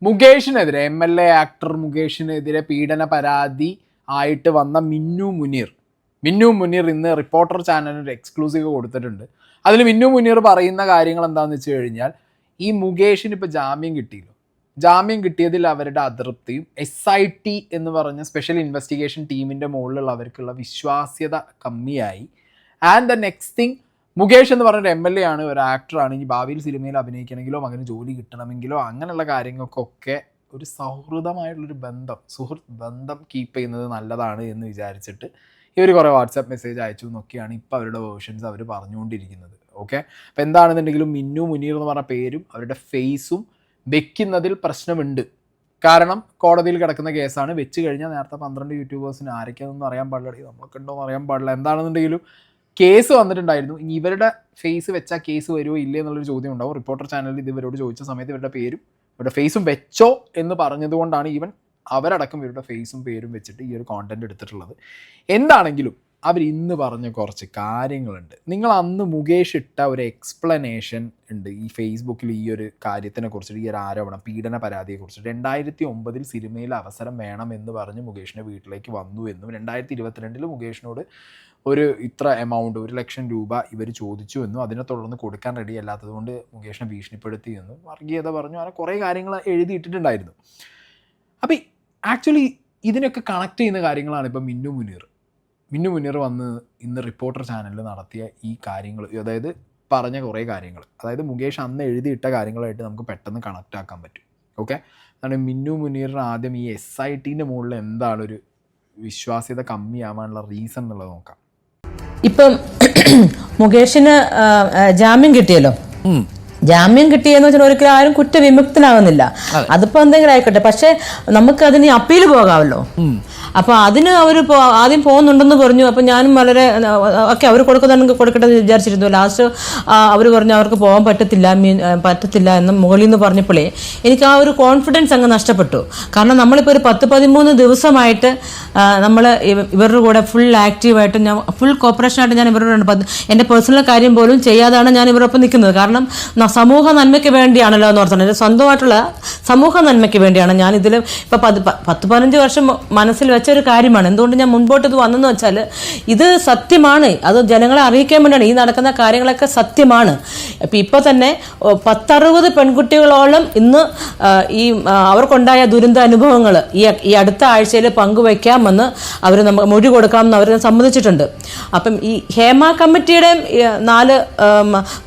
മുകേഷിനെതിരെ MLA actor മുകേഷിനെതിരെ പീഡന പരാതി ആയിട്ട് വന്ന മിന്നു മുനീർ ഇന്ന് റിപ്പോർട്ടർ ചാനലിന് ഒരു എക്സ്ക്ലൂസീവ് കൊടുത്തിട്ടുണ്ട്. അതിൽ മിന്നു മുനീർ പറയുന്ന കാര്യങ്ങൾ എന്താണെന്ന് വെച്ച് കഴിഞ്ഞാൽ, ഈ മുകേഷിന് ഇപ്പോൾ ജാമ്യം കിട്ടിയതിൽ അവരുടെ അതൃപ്തിയും SIT എന്ന് പറഞ്ഞ സ്പെഷ്യൽ ഇൻവെസ്റ്റിഗേഷൻ ടീമിൻ്റെ മുകളിലുള്ള അവർക്കുള്ള വിശ്വാസ്യത കമ്മിയായി. And the next thing, Mukesh എന്ന് പറഞ്ഞൊരു MLA ആണ്, ഒരു ആക്ടറാണ്. ഇനി ഭാവിയിൽ സിനിമയിൽ അഭിനയിക്കണമെങ്കിലോ മകന് ജോലി കിട്ടണമെങ്കിലോ അങ്ങനെയുള്ള കാര്യങ്ങൾക്കൊക്കെ ഒരു സൗഹൃദമായിട്ടുള്ളൊരു സുഹൃത്ത് ബന്ധം കീപ്പ് ചെയ്യുന്നത് നല്ലതാണ് എന്ന് വിചാരിച്ചിട്ട് ഇവർ കുറേ വാട്സാപ്പ് മെസ്സേജ് അയച്ചു എന്നൊക്കെയാണ് ഇപ്പോൾ അവരുടെ വേർഷൻസ് അവർ പറഞ്ഞുകൊണ്ടിരിക്കുന്നത്. ഓക്കെ, അപ്പോൾ എന്താണെന്നുണ്ടെങ്കിലും മിന്നു മുനീർ എന്ന് പറഞ്ഞ പേരും അവരുടെ ഫേസും വെക്കുന്നതിൽ പ്രശ്നമുണ്ട്. കാരണം കോടതിയിൽ കിടക്കുന്ന കേസാണ്. വെച്ച് കഴിഞ്ഞാൽ നേരത്തെ 12 യൂട്യൂബേഴ്സിന് ആരൊക്കെയാണെന്നൊന്നും അറിയാൻ പാടില്ല, നമ്മളൊക്കെ ഉണ്ടോ എന്ന് അറിയാൻ പാടില്ല. എന്താണെന്നുണ്ടെങ്കിലും കേസ് വന്നിട്ടുണ്ടായിരുന്നു. ഇനി ഇവരുടെ ഫേസ് വെച്ചാൽ കേസ് വരുമോ ഇല്ലേ എന്നുള്ളൊരു ചോദ്യം ഉണ്ടാവും. റിപ്പോർട്ടർ ചാനലിൽ ഇത് ഇവരോട് ചോദിച്ച സമയത്ത് ഇവരുടെ പേരും ഇവരുടെ ഫേസും വെച്ചോ എന്ന് പറഞ്ഞതുകൊണ്ടാണ് ഈവൻ അവരടക്കം ഇവരുടെ ഫേസും പേരും വെച്ചിട്ട് ഈ ഒരു കോണ്ടന്റ് എടുത്തിട്ടുള്ളത്. എന്താണെങ്കിലും അവർ ഇന്ന് പറഞ്ഞ കുറച്ച് കാര്യങ്ങളുണ്ട്. നിങ്ങൾ അന്ന് മുകേഷ് ഇട്ട ഒരു എക്സ്പ്ലനേഷൻ ഉണ്ട് ഈ ഫേസ്ബുക്കിൽ ഈ ഒരു കാര്യത്തിനെ കുറിച്ചിട്ട്, ഈ ഒരു ആരോപണം, പീഡന പരാതിയെ കുറിച്ചിട്ട്. 2009 സിനിമയിൽ അവസരം വേണം എന്ന് പറഞ്ഞ് മുകേഷിൻ്റെ വീട്ടിലേക്ക് വന്നു എന്നും 2022 മുകേഷിനോട് ഒരു ഇത്ര എമൗണ്ട് 1 ലക്ഷം രൂപ ഇവർ ചോദിച്ചു എന്നും അതിനെ തുടർന്ന് കൊടുക്കാൻ റെഡി അല്ലാത്തത് കൊണ്ട് മുകേഷിനെ ഭീഷണിപ്പെടുത്തി എന്നും വർഗീയത പറഞ്ഞു. അങ്ങനെ കുറേ കാര്യങ്ങൾ എഴുതിയിട്ടിട്ടുണ്ടായിരുന്നു. അപ്പോൾ ആക്ച്വലി ഇതിനൊക്കെ കണക്ട് ചെയ്യുന്ന കാര്യങ്ങളാണ് ഇപ്പോൾ മിന്നു മുനീർ വന്ന് ഇന്ന് റിപ്പോർട്ടർ ചാനലിൽ നടത്തിയ ഈ കാര്യങ്ങൾ, അതായത് പറഞ്ഞ കുറേ കാര്യങ്ങൾ, അതായത് മുകേഷ് അന്ന് എഴുതിയിട്ട കാര്യങ്ങളായിട്ട് നമുക്ക് പെട്ടെന്ന് കണക്റ്റ് ആക്കാൻ പറ്റും. ഓക്കെ, അതാണ് മിന്നു മുനീറിന് ആദ്യം ഈ SITൻ്റെ മുകളിൽ എന്താണ് ഒരു വിശ്വാസ്യത കമ്മിയാവാനുള്ള റീസൺ എന്നുള്ളത് നോക്കാം. ഇപ്പം മുകേഷിന് ജാമ്യം കിട്ടിയല്ലോ. ജാമ്യം കിട്ടിയെന്ന് വെച്ചാൽ ഒരിക്കലും ആരും കുറ്റവിമുക്തനാകുന്നില്ല. അതിപ്പോ എന്തെങ്കിലും ആയിക്കോട്ടെ, പക്ഷെ നമുക്ക് അതിന് അപ്പീൽ പോകാമല്ലോ. അപ്പൊ അതിന് അവർ ആദ്യം പോകുന്നുണ്ടെന്ന് പറഞ്ഞു. അപ്പൊ ഞാനും വളരെ ഒക്കെ അവർ കൊടുക്കുന്നുണ്ടെങ്കിൽ കൊടുക്കട്ടെ എന്ന് വിചാരിച്ചിരുന്നു. ലാസ്റ്റ് അവർ പറഞ്ഞു അവർക്ക് പോകാൻ പറ്റത്തില്ല എന്ന് മുകളിൽ നിന്ന് പറഞ്ഞപ്പോഴേ എനിക്ക് ആ ഒരു കോൺഫിഡൻസ് അങ്ങ് നഷ്ടപ്പെട്ടു. കാരണം നമ്മളിപ്പോൾ ഒരു 10-13 ദിവസമായിട്ട് നമ്മൾ ഇവരുടെ കൂടെ ഫുൾ ആക്റ്റീവായിട്ട്, ഞാൻ ഫുൾ കോപ്പറേഷനായിട്ട് ഞാൻ ഇവരോട് എൻ്റെ പേഴ്സണൽ കാര്യം പോലും ചെയ്യാതാണ് ഞാൻ ഇവരൊപ്പം നിൽക്കുന്നത്. കാരണം സമൂഹ നന്മയ്ക്ക് വേണ്ടിയാണല്ലോ എന്ന് ഓർത്തുണ്ട്, സ്വന്തമായിട്ടുള്ള സമൂഹ നന്മയ്ക്ക് വേണ്ടിയാണ് ഞാൻ ഇതിൽ ഇപ്പം 10-15 വർഷം മനസ്സിൽ വെച്ചൊരു കാര്യമാണ്. എന്തുകൊണ്ട് ഞാൻ മുൻപോട്ട് ഇത് വന്നെന്ന് വെച്ചാൽ ഇത് സത്യമാണ്, അത് ജനങ്ങളെ അറിയിക്കാൻ വേണ്ടിയാണ്. ഈ നടക്കുന്ന കാര്യങ്ങളൊക്കെ സത്യമാണ്. ഇപ്പോൾ തന്നെ 10-60 പെൺകുട്ടികളോളം ഇന്ന് ഈ അവർക്കുണ്ടായ ദുരന്ത അനുഭവങ്ങൾ ഈ അടുത്ത ആഴ്ചയിൽ പങ്കുവയ്ക്കാമെന്ന് അവർ നമുക്ക് മൊഴി കൊടുക്കാമെന്ന് അവർ സമ്മതിച്ചിട്ടുണ്ട്. അപ്പം ഈ ഹേമ കമ്മിറ്റിയുടെ 4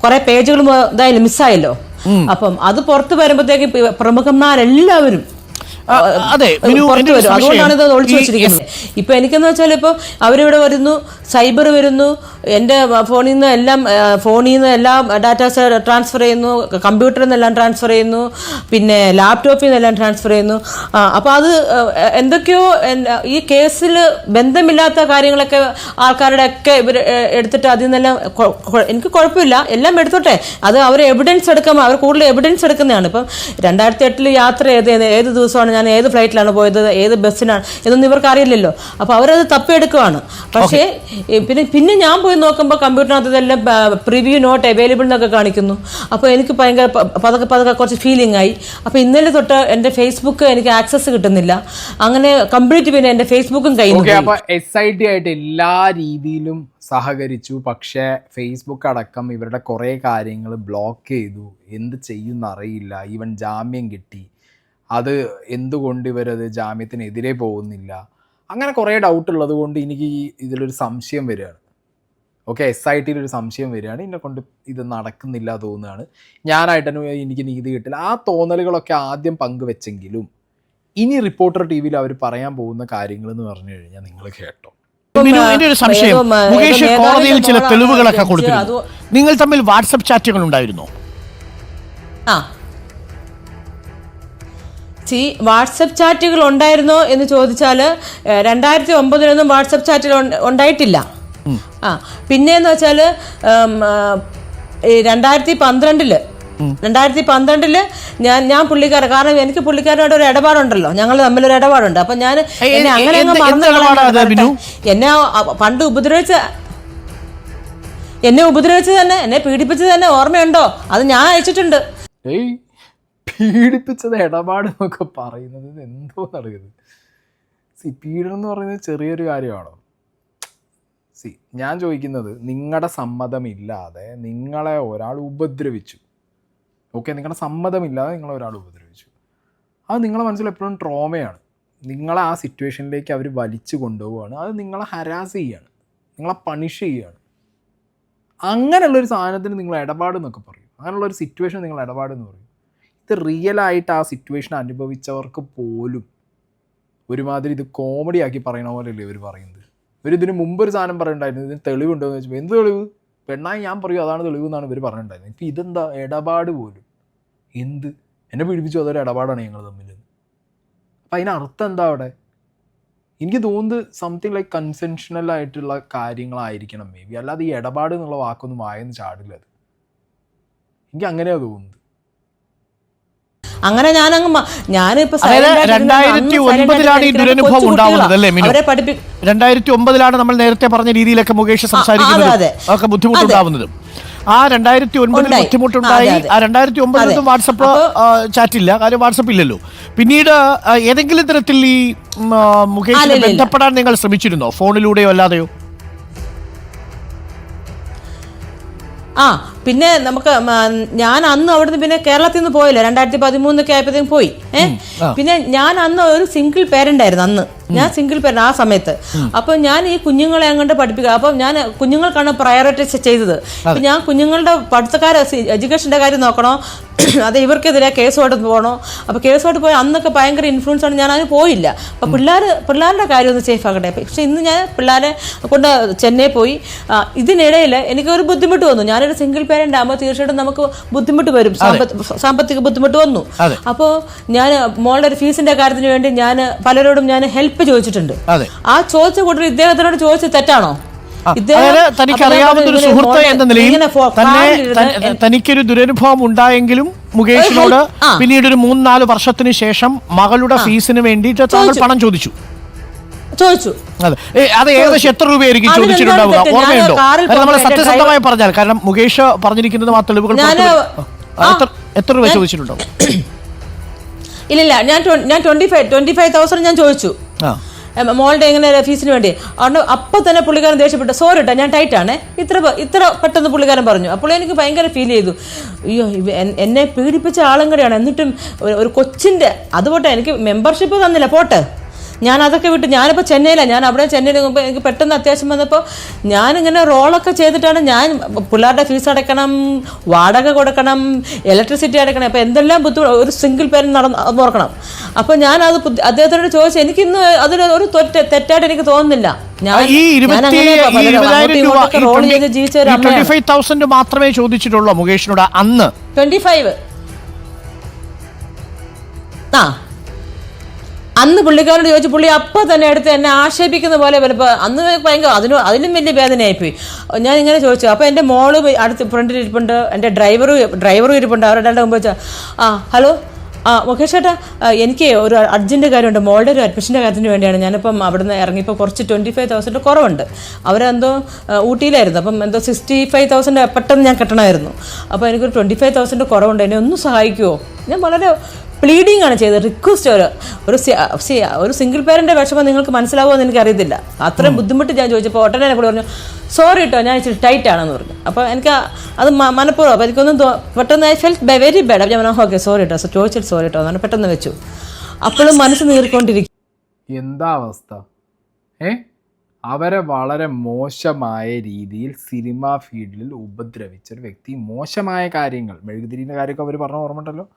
കുറേ പേജുകൾ എന്തായാലും മിസ്സായല്ലോ. അപ്പം അത് പുറത്ത് വരുമ്പോഴത്തേക്ക് പ്രമുഖന്മാരെല്ലാവരും അതുകൊണ്ടാണ് ഇത് ഒളിച്ചു വെച്ചിരിക്കുന്നത്. ഇപ്പൊ എനിക്കെന്ന് വെച്ചാൽ ഇപ്പൊ അവരിവിടെ വരുന്നു, സൈബർ വരുന്നു, എൻ്റെ ഫോണിൽ നിന്ന് എല്ലാം ഡാറ്റാസ് ട്രാൻസ്ഫർ ചെയ്യുന്നു, കമ്പ്യൂട്ടറിൽ നിന്നെല്ലാം ട്രാൻസ്ഫർ ചെയ്യുന്നു, പിന്നെ ലാപ്ടോപ്പിൽ നിന്നെല്ലാം ട്രാൻസ്ഫർ ചെയ്യുന്നു. അപ്പോൾ അത് എന്തൊക്കെയോ ഈ കേസിൽ ബന്ധമില്ലാത്ത കാര്യങ്ങളൊക്കെ ആൾക്കാരുടെ ഒക്കെ ഇവർ എടുത്തിട്ട് അതിൽ നിന്നെല്ലാം എനിക്ക് കുഴപ്പമില്ല, എല്ലാം എടുത്തോട്ടെ, അത് അവർ എവിഡൻസ് എടുക്കാൻ, അവർ കൂടുതൽ എവിഡൻസ് എടുക്കുന്നതാണ്. ഇപ്പം 2008 യാത്ര ഏത് ദിവസമാണ്, ഞാൻ ഏത് ഫ്ലൈറ്റിലാണ് പോയത്, ഏത് ബസ്സിനാണ് എന്നൊന്നും ഇവർക്ക് അറിയില്ലല്ലോ. അപ്പോൾ അവരത് തപ്പിയെടുക്കുവാണ്. പക്ഷേ പിന്നെ ഞാൻ പോയി നോക്കുമ്പോൾ കമ്പ്യൂട്ടറിനകത്ത് ഇതെല്ലാം പ്രിവ്യൂ നോട്ട് അവൈലബിൾ എന്നൊക്കെ കാണിക്കുന്നു. അപ്പോൾ എനിക്ക് ഭയങ്കര പതുക്കെ കുറച്ച് ഫീലിംഗ് ആയി. അപ്പോൾ ഇന്നലെ തൊട്ട് എൻ്റെ ഫേസ്ബുക്ക് എനിക്ക് ആക്സസ് കിട്ടുന്നില്ല. അങ്ങനെ കംപ്ലീറ്റ് പിന്നെ എൻ്റെ ഫേസ്ബുക്കും കയ്യിൽ. അപ്പോൾ SIT ആയിട്ട് എല്ലാ രീതിയിലും സഹകരിച്ചു, പക്ഷേ ഫേസ്ബുക്ക് അടക്കം ഇവരുടെ കുറേ കാര്യങ്ങൾ ബ്ലോക്ക് ചെയ്തു. എന്ത് ചെയ്യുന്നറിയില്ല. ഈവൻ ജാമ്യം കിട്ടി, അത് എന്തുകൊണ്ട് ഇവരത് ജാമ്യത്തിനെതിരെ പോകുന്നില്ല, അങ്ങനെ കുറേ ഡൗട്ട് ഉള്ളത് കൊണ്ട് എനിക്ക് ഇതിലൊരു സംശയം വരികയാണ്. ഓക്കെ, SITയിൽ ഒരു സംശയം വരികയാണ്, എന്നെ കൊണ്ട് ഇത് നടക്കുന്നില്ല തോന്നുകയാണ്, ഞാനായിട്ട് തന്നെ എനിക്ക് നീതി കിട്ടില്ല. ആ തോന്നലുകളൊക്കെ ആദ്യം പങ്കുവെച്ചെങ്കിലും ഇനി റിപ്പോർട്ടർ TVയിൽ അവർ പറയാൻ പോകുന്ന കാര്യങ്ങൾ എന്ന് പറഞ്ഞു കഴിഞ്ഞാൽ നിങ്ങൾ കേട്ടോ. ഒരു സംശയം, മുകേഷ് കോടതിയിൽ ചില തെളിവുകളൊക്കെ കൊടുത്തിരുന്നു. നിങ്ങൾ തമ്മിൽ വാട്സപ്പ് ചാറ്റുകൾ ഉണ്ടായിരുന്നോ? വാട്സപ്പ് ചാറ്റുകൾ ഉണ്ടായിരുന്നോ എന്ന് ചോദിച്ചാൽ 2009 വാട്സപ്പ് ചാറ്റുകൾ ഉണ്ടായിട്ടില്ല. പിന്നെന്ന് വെച്ചാൽ 2012 ഞാൻ പുള്ളിക്കാരൻ, കാരണം എനിക്ക് പുള്ളിക്കാരനോട് ഒരു ഇടപാടുണ്ടല്ലോ, ഞങ്ങൾ തമ്മിലൊരു ഇടപാടുണ്ട്. അപ്പൊ ഞാൻ അങ്ങനെ എന്നെ പണ്ട് എന്നെ ഉപദ്രവിച്ച് തന്നെ, എന്നെ പീഡിപ്പിച്ച് തന്നെ ഓർമ്മയുണ്ടോ? അത് ഞാൻ അയച്ചിട്ടുണ്ട്. പീഡിപ്പിച്ചത് ഇടപാട് എന്നൊക്കെ പറയുന്നത് എന്തോ നടക്കുന്നത്. പീഡനം എന്ന് പറയുന്നത് ചെറിയൊരു കാര്യമാണോ? ഞാൻ ചോദിക്കുന്നത്, നിങ്ങളുടെ സമ്മതമില്ലാതെ നിങ്ങളെ ഒരാൾ ഉപദ്രവിച്ചു, ഓക്കെ, നിങ്ങളുടെ സമ്മതമില്ലാതെ നിങ്ങളെ ഒരാൾ ഉപദ്രവിച്ചു, അത് നിങ്ങളെ മനസ്സിൽ എപ്പോഴും ട്രോമയാണ്. നിങ്ങളെ ആ സിറ്റുവേഷനിലേക്ക് അവർ വലിച്ചു കൊണ്ടുപോവുകയാണ്, അത് നിങ്ങളെ ഹരാസ് ചെയ്യുകയാണ്, നിങ്ങളെ പണിഷ് ചെയ്യുകയാണ്. അങ്ങനെയുള്ളൊരു സാധനത്തിന് നിങ്ങൾ ഇടപാട് എന്നൊക്കെ പറയും, അങ്ങനെയുള്ളൊരു സിറ്റുവേഷൻ നിങ്ങൾ ഇടപാട് എന്ന് പറയും. ഇത് റിയലായിട്ട് ആ സിറ്റുവേഷൻ അനുഭവിച്ചവർക്ക് പോലും ഒരുമാതിരി ഇത് കോമഡി ആക്കി പറയണ പോലെയല്ലേ ഇവർ പറയുന്നത്. ഇതിന് മുമ്പൊരു സാധനം പറയുന്നുണ്ടായിരുന്നു, ഇതിന് തെളിവുണ്ടോ എന്ന് വെച്ചപ്പോൾ എന്ത് തെളിവ്, പെണ്ണായി ഞാൻ പറയും അതാണ് തെളിവ് എന്നാണ് ഇവർ പറഞ്ഞിട്ടുണ്ടായിരുന്നത്. ഇപ്പം ഇതെന്താ ഇടപാട് പോലും, എന്ത് എന്നെ പീഡിപ്പിച്ചു, അതൊരു ഇടപാടാണ് ഞങ്ങൾ തമ്മിൽ. അപ്പം അതിനർത്ഥം എന്താ അവിടെ? എനിക്ക് തോന്നുന്നത് സംതിങ് ലൈക്ക് കൺസെൻഷണൽ ആയിട്ടുള്ള കാര്യങ്ങളായിരിക്കണം മേ ബി, അല്ലാതെ ഈ ഇടപാട് എന്നുള്ള വാക്കൊന്നും വായെന്ന് ചാടില്ല. അത് എനിക്ക് അങ്ങനെയാണ് തോന്നുന്നത്. അങ്ങനെ ഞാനിപ്പോ 2009 ഈ ദുരനുഭവം ഉണ്ടാവുന്നത് അല്ലേ മിനു? 2009 നമ്മൾ നേരത്തെ പറഞ്ഞ രീതിയിലൊക്കെ മുകേഷ് സംസാരിക്കുന്നത് ഒക്കെ ബുദ്ധിമുട്ടുണ്ടാവുന്നത്. ആ 2009 ബുദ്ധിമുട്ടുണ്ടായി. ആ 2009 വാട്സപ്പ് ചാറ്റില്ല, കാര്യം വാട്സപ്പ് ഇല്ലല്ലോ. പിന്നീട് ഏതെങ്കിലും തരത്തിൽ ഈ മുകേഷിനെ ബന്ധപ്പെടാൻ നിങ്ങൾ ശ്രമിച്ചിരുന്നോ, ഫോണിലൂടെയോ അല്ലാതെയോ? പിന്നെ നമുക്ക് ഞാൻ അന്ന് അവിടുന്ന് പിന്നെ കേരളത്തിൽ നിന്ന് പോയില്ല, 2013 ആയപ്പോഴത്തേക്കും പോയി. പിന്നെ ഞാൻ അന്ന് ഒരു സിംഗിൾ പേരന്റ് ആയിരുന്നു. അന്ന് ഞാൻ സിംഗിൾ പേരന്റ് ആ സമയത്ത്. അപ്പൊ ഞാൻ ഈ കുഞ്ഞുങ്ങളെ അങ്ങോട്ട് പഠിപ്പിക്കുക. അപ്പം ഞാൻ കുഞ്ഞുങ്ങൾക്കാണ് പ്രയോറിറ്റൈസ് ചെയ്തത്. ഞാൻ കുഞ്ഞുങ്ങളുടെ പഠിത്തക്കാരെ എഡ്യൂക്കേഷന്റെ കാര്യം നോക്കണോ, അത് ഇവർക്കെതിരെ കേസുമായിട്ട് പോകണോ? അപ്പോൾ കേസുമായിട്ട് പോയി അന്നൊക്കെ ഭയങ്കര ഇൻഫ്ലുവൻസ് ആണ്, ഞാൻ അതിന് പോയില്ല. അപ്പോൾ പിള്ളേരുടെ കാര്യം ഒന്ന് സേഫ് ആക്കട്ടെ. പക്ഷെ ഇന്ന് ഞാൻ പിള്ളേരെ കൊണ്ട് ചെന്നൈ പോയി. ഇതിനിടയിൽ എനിക്കൊരു ബുദ്ധിമുട്ട് വന്നു. ഞാനൊരു സിംഗിൾ പേരന്റ് ആകുമ്പോൾ തീർച്ചയായിട്ടും നമുക്ക് ബുദ്ധിമുട്ട് വരും, സാമ്പത്തിക ബുദ്ധിമുട്ട് വന്നു. അപ്പോൾ ഞാൻ മോളുടെ ഒരു ഫീസിന്റെ കാര്യത്തിന് വേണ്ടി ഞാൻ പലരോടും ഞാൻ ഹെൽപ്പ് ചോദിച്ചിട്ടുണ്ട്. ആ ചോദിച്ച കൂട്ടർ ഇദ്ദേഹത്തിനോട് ചോദിച്ചത് തെറ്റാണോ? തനിക്കറിയാവുന്ന ഒരു സുഹൃത്ത് എന്ന നിലയിൽ തനിക്കൊരു ദുരനുഭവം ഉണ്ടായെങ്കിലും മുകേഷിനോട് പിന്നീട് ഒരു 3-4 വർഷത്തിന് ശേഷം മകളുടെ ഫീസിന് വേണ്ടിയിട്ട് താങ്കൾ പണം ചോദിച്ചു. അത് ഏകദേശം എത്ര രൂപയായിരിക്കും ചോദിച്ചിട്ടുണ്ടാവുക, ഓർമ്മയുണ്ടോ? നമ്മൾ സത്യസന്ധമായി പറഞ്ഞാൽ, കാരണം മുകേഷ് പറഞ്ഞിരിക്കുന്നത് ആ തെളിവുകൾ എത്ര രൂപ ചോദിച്ചിട്ടുണ്ടാവും? ഇല്ലില്ല, ഞാൻ 25,000 ഞാൻ ചോദിച്ചു മോളുടെ എങ്ങനെ ഫീസിന് വേണ്ടി. അതുകൊണ്ട് അപ്പം തന്നെ പുള്ളിക്കാരൻ ദേഷ്യപ്പെട്ടു, സോറി കേട്ടോ ഞാൻ ടൈറ്റാണ്, ഇത്ര പെട്ടെന്ന് പുള്ളിക്കാരൻ പറഞ്ഞു. അപ്പോൾ എനിക്ക് ഭയങ്കര ഫീൽ ചെയ്തു, അയ്യോ എന്നെ പീഡിപ്പിച്ച ആളും കൂടെയാണ്. എന്നിട്ടും ഒരു കൊച്ചിൻ്റെ അതുപോട്ടെ, എനിക്ക് മെമ്പർഷിപ്പ് തന്നില്ല, പോട്ടെ, ഞാൻ അതൊക്കെ വിട്ട് ഞാനിപ്പോൾ ചെന്നൈയിലാണ്. ഞാൻ അവിടെ ചെന്നൈയിൽ മുമ്പ് എനിക്ക് പെട്ടെന്ന് അത്യാവശ്യം വന്നപ്പോൾ ഞാനിങ്ങനെ റോളൊക്കെ ചെയ്തിട്ടാണ് ഞാൻ പിള്ളേരുടെ ഫീസ് അടയ്ക്കണം, വാടക കൊടുക്കണം, ഇലക്ട്രിസിറ്റി അടയ്ക്കണം, അപ്പോൾ എന്തെല്ലാം ബുദ്ധിമുട്ട് ഒരു സിംഗിൾ പേരന്റ് നോക്കണം. അപ്പോൾ ഞാൻ അത് അദ്ദേഹത്തിനോട് ചോദിച്ചു. എനിക്കിന്ന് അതിലൊരു തെറ്റായിട്ട് എനിക്ക് തോന്നുന്നില്ല. ഞാൻ 25,000 മാത്രമേ ചോദിച്ചിട്ടുള്ളൂ മുകേഷിനോട് അന്ന്. 25 അന്ന് പുള്ളിക്കാരോട് ചോദിച്ചു. പുള്ളി അപ്പം തന്നെ എടുത്ത് എന്നെ ആക്ഷേപിക്കുന്ന പോലെ വലപ്പോൾ അന്ന് ഭയങ്കര അതിലും വലിയ വേദനയായിപ്പോയി. ഞാൻ ഇങ്ങനെ ചോദിച്ചു. അപ്പോൾ എൻ്റെ മോള് അടുത്ത് ഫ്രണ്ടിൽ ഇരിപ്പുണ്ട്, എൻ്റെ ഡ്രൈവറും ഇരിപ്പുണ്ട്. അവരുടെ മുമ്പ് വെച്ചാൽ ഹലോ മുകേഷ് ചേട്ടാ, എനിക്ക് ഒരു അർജൻറ്റ് കാര്യമുണ്ട്, മോളുടെ ഒരു അഡ്മിഷൻ്റെ കാര്യത്തിന് വേണ്ടിയാണ്. ഞാനിപ്പം അവിടുന്ന് ഇറങ്ങിയപ്പോൾ കുറച്ച് 25,000 കുറവുണ്ട്. അവരെന്തോ ഊട്ടിയിലായിരുന്നു, അപ്പം എന്തോ 65,000 പെട്ടെന്ന് ഞാൻ കെട്ടണമായിരുന്നു. അപ്പോൾ എനിക്കൊരു 25,000 കുറവുണ്ട്, എന്നെ ഒന്ന് സഹായിക്കുമോ? ഞാൻ വളരെ പ്ലീഡിങ് ആണ് ചെയ്തത്, റിക്വസ്റ്റ്. ഒരു സിംഗിൾ പേരൻ്റെ വിഷമം നിങ്ങൾക്ക് മനസ്സിലാവുമോ എന്ന് എനിക്കറിയത്തില്ല. അത്രയും ബുദ്ധിമുട്ട് ഞാൻ ചോദിച്ചപ്പോൾ ഉടനെ എന്നെ കൂടെ പറഞ്ഞു, സോറി കേട്ടോ ഞാൻ ഇച്ചിരി ടൈറ്റ് ആണെന്ന് പറഞ്ഞു. അപ്പോൾ എനിക്ക് അത് മനഃപൂർവ്വം, അപ്പോൾ എനിക്കൊന്നും പെട്ടെന്ന് ഐ ഫെൽറ്റ് വെരി ബാഡ്. അപ്പോൾ ഞാൻ പറഞ്ഞു ഓക്കെ സോറി കേട്ടോ, ചോദിച്ചിട്ട് സോറി കേട്ടോ എന്ന് പെട്ടെന്ന് വെച്ചു. അപ്പോഴും മനസ്സ് നീറിക്കൊണ്ടിരിക്കും. എന്താ അവസ്ഥ? അവരെ വളരെ മോശമായ രീതിയിൽ സിനിമാ ഫീൽഡിൽ ഉപദ്രവിച്ചൊരു വ്യക്തി, മോശമായ കാര്യങ്ങൾ, മെഴുകുതിരിൻ്റെ കാര്യമൊക്കെ അവർ പറഞ്ഞ ഓർമ്മയുണ്ടല്ലോ,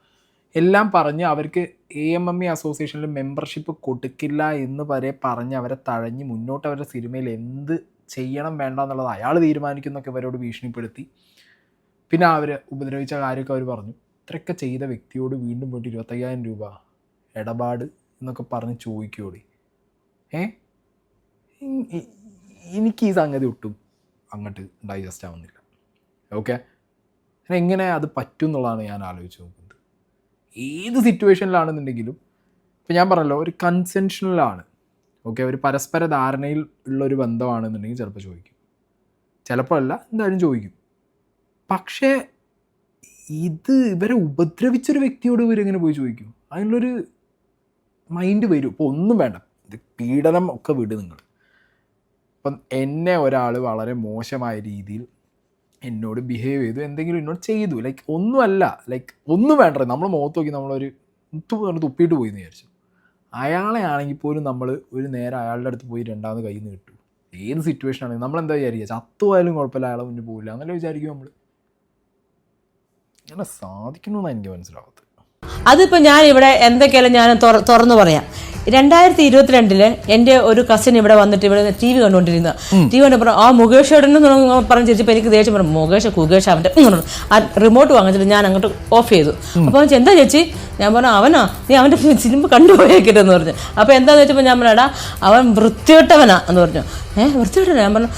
എല്ലാം പറഞ്ഞ് അവർക്ക് AMME അസോസിയേഷനിൽ മെമ്പർഷിപ്പ് കൊടുക്കില്ല എന്ന് വരെ പറഞ്ഞ് അവരെ തഴഞ്ഞ് മുന്നോട്ട് അവരുടെ സിനിമയിൽ എന്ത് ചെയ്യണം വേണ്ട എന്നുള്ളത് അയാൾ തീരുമാനിക്കുന്നൊക്കെ ഇവരോട് ഭീഷണിപ്പെടുത്തി. പിന്നെ അവർ ഉപദ്രവിച്ച കാര്യമൊക്കെ അവർ പറഞ്ഞു. ഇത്രയൊക്കെ ചെയ്ത വ്യക്തിയോട് വീണ്ടും പോയിട്ട് 25,000 രൂപ ഇടപാട് എന്നൊക്കെ പറഞ്ഞ് ചോദിക്കൂടി. എനിക്ക് ഈ സംഗതി ഒട്ടും അങ്ങോട്ട് ഡൈജസ്റ്റ് ആവുന്നില്ല. ഓക്കെ, എങ്ങനെ അത് പറ്റും എന്നുള്ളതാണ് ഞാൻ ആലോചിച്ച് നോക്കുന്നത്. ഏത് സിറ്റുവേഷനിലാണെന്നുണ്ടെങ്കിലും ഇപ്പം ഞാൻ പറഞ്ഞല്ലോ, ഒരു കൺസെൻഷനിലാണ്, ഓക്കെ, ഒരു പരസ്പര ധാരണയിൽ ഉള്ളൊരു ബന്ധമാണെന്നുണ്ടെങ്കിൽ ചിലപ്പോൾ ചോദിക്കും, ചിലപ്പോൾ അല്ല, എന്തായാലും ചോദിക്കും. പക്ഷേ ഇത് ഇവരെ ഉപദ്രവിച്ചൊരു വ്യക്തിയോട് ഇവരെങ്ങനെ പോയി ചോദിക്കും? അതിനുള്ളൊരു മൈൻഡ് വരും. ഇപ്പോൾ ഒന്നും വേണ്ട, ഇത് പീഡനം ഒക്കെ വിട് നിങ്ങൾ. ഇപ്പം എന്നെ ഒരാൾ വളരെ മോശമായ രീതിയിൽ എന്നോട് ബിഹേവ് ചെയ്തു, എന്തെങ്കിലും എന്നോട് ചെയ്തു, ലൈക്ക് ഒന്നുമല്ല, ലൈക്ക് ഒന്നും വേണ്ട, നമ്മൾ മുഖത്ത് നോക്കി നമ്മളൊരു തുപ്പിയിട്ട് പോയി എന്ന് വിചാരിച്ചു. അയാളെ ആണെങ്കിൽ പോലും നമ്മൾ ഒരു നേരം അയാളുടെ അടുത്ത് പോയി രണ്ടാമത് കയ്യിൽ നിന്ന് കിട്ടും. ഏത് സിറ്റുവേഷൻ ആണെങ്കിൽ നമ്മളെന്താ വിചാരിക്കുക? ചത്തുപോയാലും കുഴപ്പമില്ല, അയാളെ മുന്നിൽ പോകില്ല എന്നല്ലേ വിചാരിക്കും നമ്മൾ. അങ്ങനെ സാധിക്കണമെന്നാണ് എനിക്ക് മനസ്സിലാവാത്തത്. അതിപ്പോൾ ഞാൻ ഇവിടെ എന്തൊക്കെയാലും ഞാൻ തുറന്നു പറയാം. 2022 എൻ്റെ ഒരു കസിൻ ഇവിടെ വന്നിട്ട് ഇവിടെ TV കണ്ടുകൊണ്ടിരുന്ന TV കണ്ടപ്പോൾ ആ മുകേഷ് ഏടനെന്ന് പറഞ്ഞ് ചോദിച്ചപ്പോൾ എനിക്ക് ദേഷ്യം പറഞ്ഞു, കുകേഷ് അവൻ്റെ ആ റിമോട്ട് വാങ്ങിച്ചിട്ട് ഞാൻ അങ്ങോട്ട് ഓഫ് ചെയ്തു. അപ്പോൾ എന്താ ചേച്ചി? ഞാൻ പറഞ്ഞു അവനാ, നീ അവൻ്റെ സിനിമ കണ്ടുപോയേക്കിട്ടെന്ന് പറഞ്ഞു. അപ്പോൾ എന്താണെന്ന് വെച്ചപ്പോൾ ഞാൻ പറഞ്ഞാ അവൻ വൃത്തികെട്ടവനാ എന്ന് പറഞ്ഞു. വൃത്തികെട്ടവനാ? ഞാൻ പറഞ്ഞു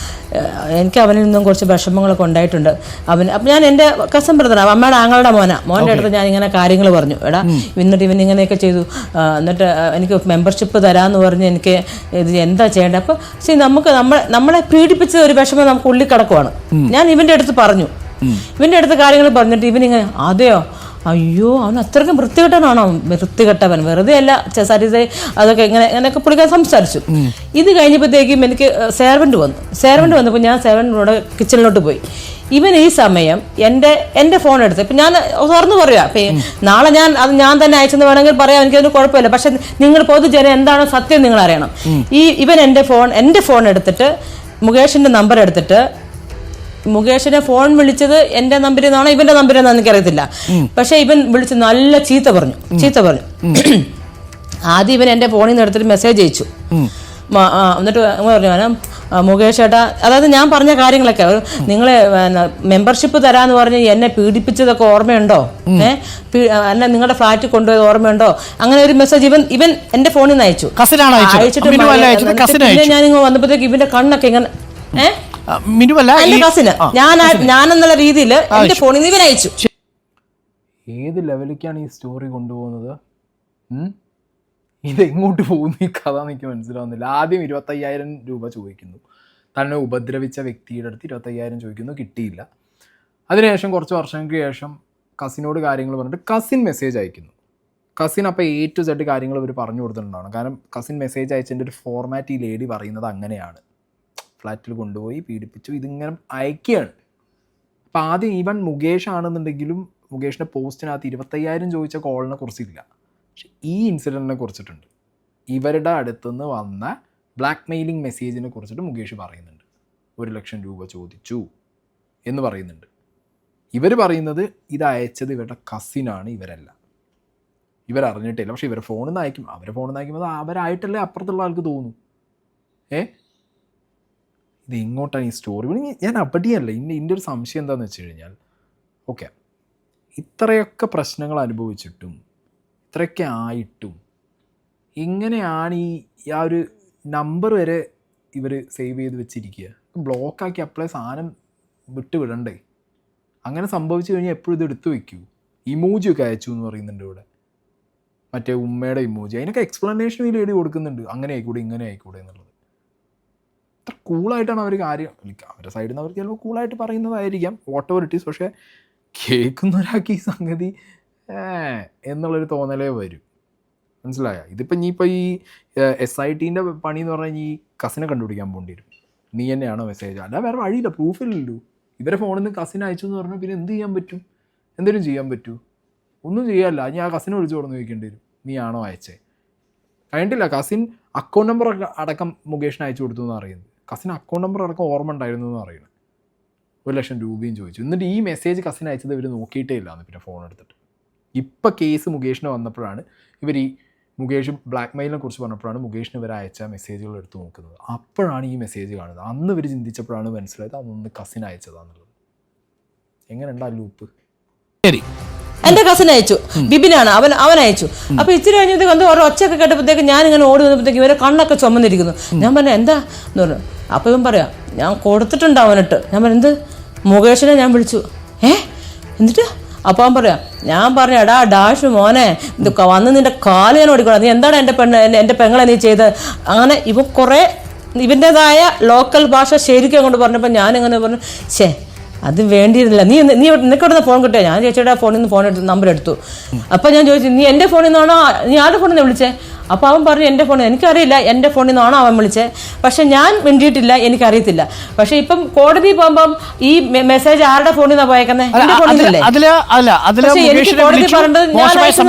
എനിക്ക് അവനിൽ നിന്നും കുറച്ച് വിഷമങ്ങളൊക്കെ ഉണ്ടായിട്ടുണ്ട്. അപ്പം ഞാൻ എൻ്റെ കസിൻ ബ്രദറാണ്, അമ്മയുടെ ആങ്ങളുടെ മോൻ്റെ അടുത്ത് ഞാൻ ഇങ്ങനെ കാര്യങ്ങൾ പറഞ്ഞു. എടാ എന്നിട്ട് ഇവൻ ഇങ്ങനെയൊക്കെ ചെയ്തു, എന്നിട്ട് എനിക്ക് മെമ്പർഷിപ്പ് തരാമെന്ന് പറഞ്ഞ് എനിക്ക് ഇത് എന്താ ചെയ്യേണ്ടത്? അപ്പോൾ നമ്മളെ പീഡിപ്പിച്ച ഒരു വിഷമം നമുക്ക് ഉള്ളിൽ കിടക്കുവാണ്. ഞാൻ ഇവൻ്റെ അടുത്ത് പറഞ്ഞു, ഇവൻ്റെ അടുത്ത് കാര്യങ്ങൾ പറഞ്ഞിട്ട് ഇവനിങ്ങനെ അതെയോ, അയ്യോ അവൻ അത്രയ്ക്കും വൃത്തികെട്ടനാണോ? വൃത്തികെട്ടവൻ വെറുതെ അല്ല, സരിത അതൊക്കെ ഇങ്ങനെയൊക്കെ പുള്ളിക്കാൻ സംസാരിച്ചു. ഇത് കഴിഞ്ഞപ്പോഴത്തേക്കും എനിക്ക് സേർവൻ്റ് വന്നപ്പോൾ ഞാൻ സേർവൻ്റിനോട് കിച്ചണിലോട്ട് പോയി. ഇവൻ ഈ സമയം എൻ്റെ ഫോൺ എടുത്ത്, ഇപ്പം ഞാൻ തുറന്നു പറയുക, ഇപ്പം നാളെ ഞാൻ തന്നെ അയച്ചെന്ന് വേണമെങ്കിൽ പറയാം, എനിക്കതിന് കുഴപ്പമില്ല. പക്ഷെ നിങ്ങൾ പൊതുജനം എന്താണോ സത്യം നിങ്ങൾ അറിയണം. ഇവൻ എൻ്റെ ഫോൺ എടുത്തിട്ട് മുകേഷിൻ്റെ നമ്പർ എടുത്തിട്ട്, മുകേഷിനെ ഫോൺ വിളിച്ചത് എൻ്റെ നമ്പറിൽ നിന്നാണോ ഇവന്റെ നമ്പറിൽ നിന്നാണ് എനിക്കറിയത്തില്ല, പക്ഷെ ഇവൻ വിളിച്ച് നല്ല ചീത്ത പറഞ്ഞു. ആദ്യം ഇവൻ എൻ്റെ ഫോണിൽ നിന്ന് എടുത്തിട്ട് മെസ്സേജ് അയച്ചു. എന്നിട്ട് പറഞ്ഞു മുകേഷ് ഏട്ടാ, അതായത് ഞാൻ പറഞ്ഞ കാര്യങ്ങളൊക്കെ, നിങ്ങളെ മെമ്പർഷിപ്പ് തരാന്ന് പറഞ്ഞ് എന്നെ പീഡിപ്പിച്ചതൊക്കെ ഓർമ്മയുണ്ടോ? എന്നെ നിങ്ങളുടെ ഫ്ലാറ്റിൽ കൊണ്ടുപോയത് ഓർമ്മയുണ്ടോ? അങ്ങനെ ഒരു മെസ്സേജ് ഇവൻ എൻ്റെ ഫോണിൽ നിന്ന് അയച്ചു. അയച്ചിട്ട് പിന്നെ ഞാനിങ്ങ് വന്നപ്പോഴത്തേക്ക് ഇവന്റെ കണ്ണൊക്കെ ഇങ്ങനെ ഞാനെന്നുള്ള രീതിയിൽ എന്റെ ഫോണിൽ നിന്ന് ഇവൻ അയച്ചു. ഏത് ലെവലിലേക്കാണ് ഈ സ്റ്റോറി കൊണ്ടുപോകുന്നത്? ഇതെങ്ങോട്ട് പോകുന്നു ഈ കഥ എനിക്ക് മനസ്സിലാവുന്നില്ല. ആദ്യം 25,000 രൂപ ചോദിക്കുന്നു, തന്നെ ഉപദ്രവിച്ച വ്യക്തിയുടെ അടുത്ത് 25,000 ചോദിക്കുന്നു, കിട്ടിയില്ല. അതിനുശേഷം കുറച്ച് വർഷങ്ങൾക്ക് ശേഷം കസിനോട് കാര്യങ്ങൾ പറഞ്ഞിട്ട് കസിൻ മെസ്സേജ് അയക്കുന്നു. കസിൻ അപ്പോൾ A to Z കാര്യങ്ങൾ ഇവർ പറഞ്ഞു കൊടുത്തിട്ടുണ്ടാണ്. കാരണം കസിൻ മെസ്സേജ് അയച്ചതിൻ്റെ ഒരു ഫോർമാറ്റ് ഈ ലേഡി പറയുന്നത് അങ്ങനെയാണ്, ഫ്ലാറ്റിൽ കൊണ്ടുപോയി പീഡിപ്പിച്ചു, ഇതിങ്ങനെ അയക്കുകയാണ്. അപ്പം ആദ്യം ഈവൻ മുകേഷ് ആണെന്നുണ്ടെങ്കിലും മുകേഷിൻ്റെ പോസ്റ്റിനകത്ത് 25,000 ചോദിച്ച കോളിനെ കുറിച്ചില്ല, പക്ഷെ ഈ ഇൻസിഡൻറ്റിനെ കുറിച്ചിട്ടുണ്ട്. ഇവരുടെ അടുത്തുനിന്ന് വന്ന ബ്ലാക്ക് മെയിലിംഗ് മെസ്സേജിനെ കുറിച്ചിട്ട് മുകേഷ് പറയുന്നുണ്ട്. 1,00,000 രൂപ ചോദിച്ചു എന്ന് പറയുന്നുണ്ട്. ഇവർ പറയുന്നത് ഇത് അയച്ചത് ഇവരുടെ കസിനാണ്, ഇവരല്ല, ഇവരറിഞ്ഞിട്ടില്ല. പക്ഷെ ഇവരുടെ ഫോണിൽ നിന്ന് അയക്കും, അവരുടെ ഫോണിൽ നിന്ന് അയക്കുമ്പോൾ അവരായിട്ടല്ലേ അപ്പുറത്തുള്ള ആൾക്ക് തോന്നും. ഇത് എങ്ങോട്ടാണ് ഈ സ്റ്റോറി? ഞാൻ അപ്പടിയല്ല, ഇതിൻ്റെ ഒരു സംശയം എന്താണെന്ന് വെച്ച് കഴിഞ്ഞാൽ, ഓക്കെ ഇത്രയൊക്കെ പ്രശ്നങ്ങൾ അനുഭവിച്ചിട്ടും ഇത്രയൊക്കെ ആയിട്ടും എങ്ങനെയാണ് ആ ഒരു നമ്പർ വരെ ഇവർ സേവ് ചെയ്ത് വെച്ചിരിക്കുക? ബ്ലോക്കാക്കി അപ്ലൈ സാധനം വിടണ്ടേ? അങ്ങനെ സംഭവിച്ചു കഴിഞ്ഞാൽ എപ്പോഴും ഇത് എടുത്തു വയ്ക്കൂ. ഇമോജിയൊക്കെ അയച്ചു എന്ന് പറയുന്നുണ്ട് ഇവിടെ, മറ്റേ ഉമ്മയുടെ ഇമോജി, അതിനൊക്കെ എക്സ്പ്ലനേഷൻ ഈ ലേഡി കൊടുക്കുന്നുണ്ട്, അങ്ങനെ ആയിക്കൂടെ ഇങ്ങനെ ആയിക്കൂടെ എന്നുള്ളത്. അത്ര കൂളായിട്ടാണ് അവർ കാര്യം, അവരുടെ സൈഡിൽ നിന്ന് അവർക്ക് ചിലപ്പോൾ കൂളായിട്ട് പറയുന്നതായിരിക്കാം, വാട്ട് എവർ ഇറ്റ് ഈസ്. പക്ഷേ കേൾക്കുന്ന ഒരാൾക്ക് ഈ സംഗതി എന്നുള്ളൊരു തോന്നലേ വരും. മനസ്സിലായ? ഇതിപ്പോൾ ഇനിയിപ്പോൾ ഈ SITൻ്റെ പണി എന്ന് പറഞ്ഞാൽ ഈ കസിനെ കണ്ടുപിടിക്കാൻ പോകേണ്ടി വരും. നീ തന്നെയാണോ മെസ്സേജ്? അല്ല വേറെ വഴിയില്ല, പ്രൂഫില്ലല്ലോ. ഇവരെ ഫോണിൽ നിന്ന് കസിൻ അയച്ചു എന്ന് പറഞ്ഞാൽ പിന്നെ എന്ത് ചെയ്യാൻ പറ്റും? എന്തെങ്കിലും ചെയ്യാൻ പറ്റൂ? ഒന്നും ചെയ്യാമല്ല. ഇനി ആ കസിനെ വിളിച്ച് കൊടുന്ന് ചോദിക്കേണ്ടി വരും, നീ ആണോ അയച്ചേ? കഴിഞ്ഞിട്ടില്ല, കസിൻ അക്കൗണ്ട് നമ്പർ അടക്കം മുകേഷിന് അയച്ചു കൊടുത്തു എന്ന് അറിയുന്നത്. കസിൻ അക്കൗണ്ട് നമ്പർ അടക്കം ഓർമ്മ ഉണ്ടായിരുന്നു എന്ന് അറിയുന്നത്. 1,00,000 രൂപയും ചോദിച്ചു. എന്നിട്ട് ഈ മെസ്സേജ് കസിൻ അയച്ചത് ഇവർ നോക്കിയിട്ടേ ഇല്ലാന്ന് പിന്നെ ഫോൺ എടുത്തിട്ട്. ഇപ്പം കേസ് മുകേഷിന് വന്നപ്പോഴാണ് ഇവർ ഈ മുകേഷ് ബ്ലാക്ക് മെയിലിനെ കുറിച്ച് പറഞ്ഞപ്പോഴാണ് മുകേഷിന് ഇവർ അയച്ച മെസ്സേജുകൾ എടുത്ത് നോക്കുന്നത്. അപ്പോഴാണ് ഈ മെസ്സേജ് കാണുന്നത്. അന്ന് ഇവർ ചിന്തിച്ചപ്പോഴാണ് മനസ്സിലായത് അതൊന്ന് കസിൻ അയച്ചതാണെന്നുള്ളത്. എങ്ങനെ ഉണ്ടാ ലൂപ്പ്? ശരി, എന്റെ കസിൻ അയച്ചു, ബിബിനാണ് അവൻ അയച്ചു. അപ്പൊ ഇച്ചിരി കഴിഞ്ഞപ്പോഴത്തേക്ക് എന്തോ ഓരോ ഒച്ചയൊക്കെ കേട്ടപ്പോഴത്തേക്ക് ഞാൻ ഇങ്ങനെ ഓടി വന്നപ്പോഴത്തേക്ക് ഇവരെ കണ്ണൊക്കെ ചുമന്നിരിക്കുന്നു. ഞാൻ പറഞ്ഞു എന്താ എന്ന് പറഞ്ഞു. അപ്പൊ ഇവൻ പറയാം ഞാൻ കൊടുത്തിട്ടുണ്ട് അവനിട്ട്. ഞാൻ പറഞ്ഞു എന്ത്? മുകേഷിനെ ഞാൻ വിളിച്ചു. എന്നിട്ട് അപ്പോൾ അവൻ പറയാം, ഞാൻ പറഞ്ഞു എടാ ഡാഷ് മോനെ ഇത് വന്ന് നിന്റെ കാല് ഞാൻ ഓടിക്കണം, നീ എന്താണ് എൻ്റെ പെങ്ങളെ നീ ചെയ്ത്? അങ്ങനെ ഇവൻ കുറേ ഇവൻ്റെതായ ലോക്കൽ ഭാഷ ശരിക്കും അങ്ങോട്ട് പറഞ്ഞപ്പോൾ ഞാനിങ്ങനെ പറഞ്ഞു, അത് വേണ്ടിയിരുന്നില്ല. നീ നിനക്കോടുന്ന ഫോൺ കിട്ടിയോ? ഞാൻ ചേച്ചിയുടെ ഫോണിൽ നിന്ന് നമ്പർ എടുത്തു. അപ്പം ഞാൻ ചോദിച്ചു, നീ എൻ്റെ ഫോണിൽ നിന്നാണോ, നീ ആരുടെ ഫോണിൽ നിന്ന് വിളിച്ചേ? അപ്പോൾ അവൻ പറഞ്ഞു എൻ്റെ ഫോണിൽ. എനിക്കറിയില്ല എൻ്റെ ഫോണിൽ നിന്നാണോ അവൻ വിളിച്ചത്. പക്ഷെ ഞാൻ മിണ്ടിയിട്ടില്ല, എനിക്കറിയത്തില്ല. പക്ഷെ ഇപ്പം കോടതി പോകുമ്പം ഈ മെസ്സേജ് ആരുടെ ഫോണിൽ നിന്നാണ് പോയേക്കുന്നത്? എൻ്റെ ഫോണിൽ നിന്നല്ലേ? എനിക്ക് കോടതി പറഞ്ഞത് ഞാൻ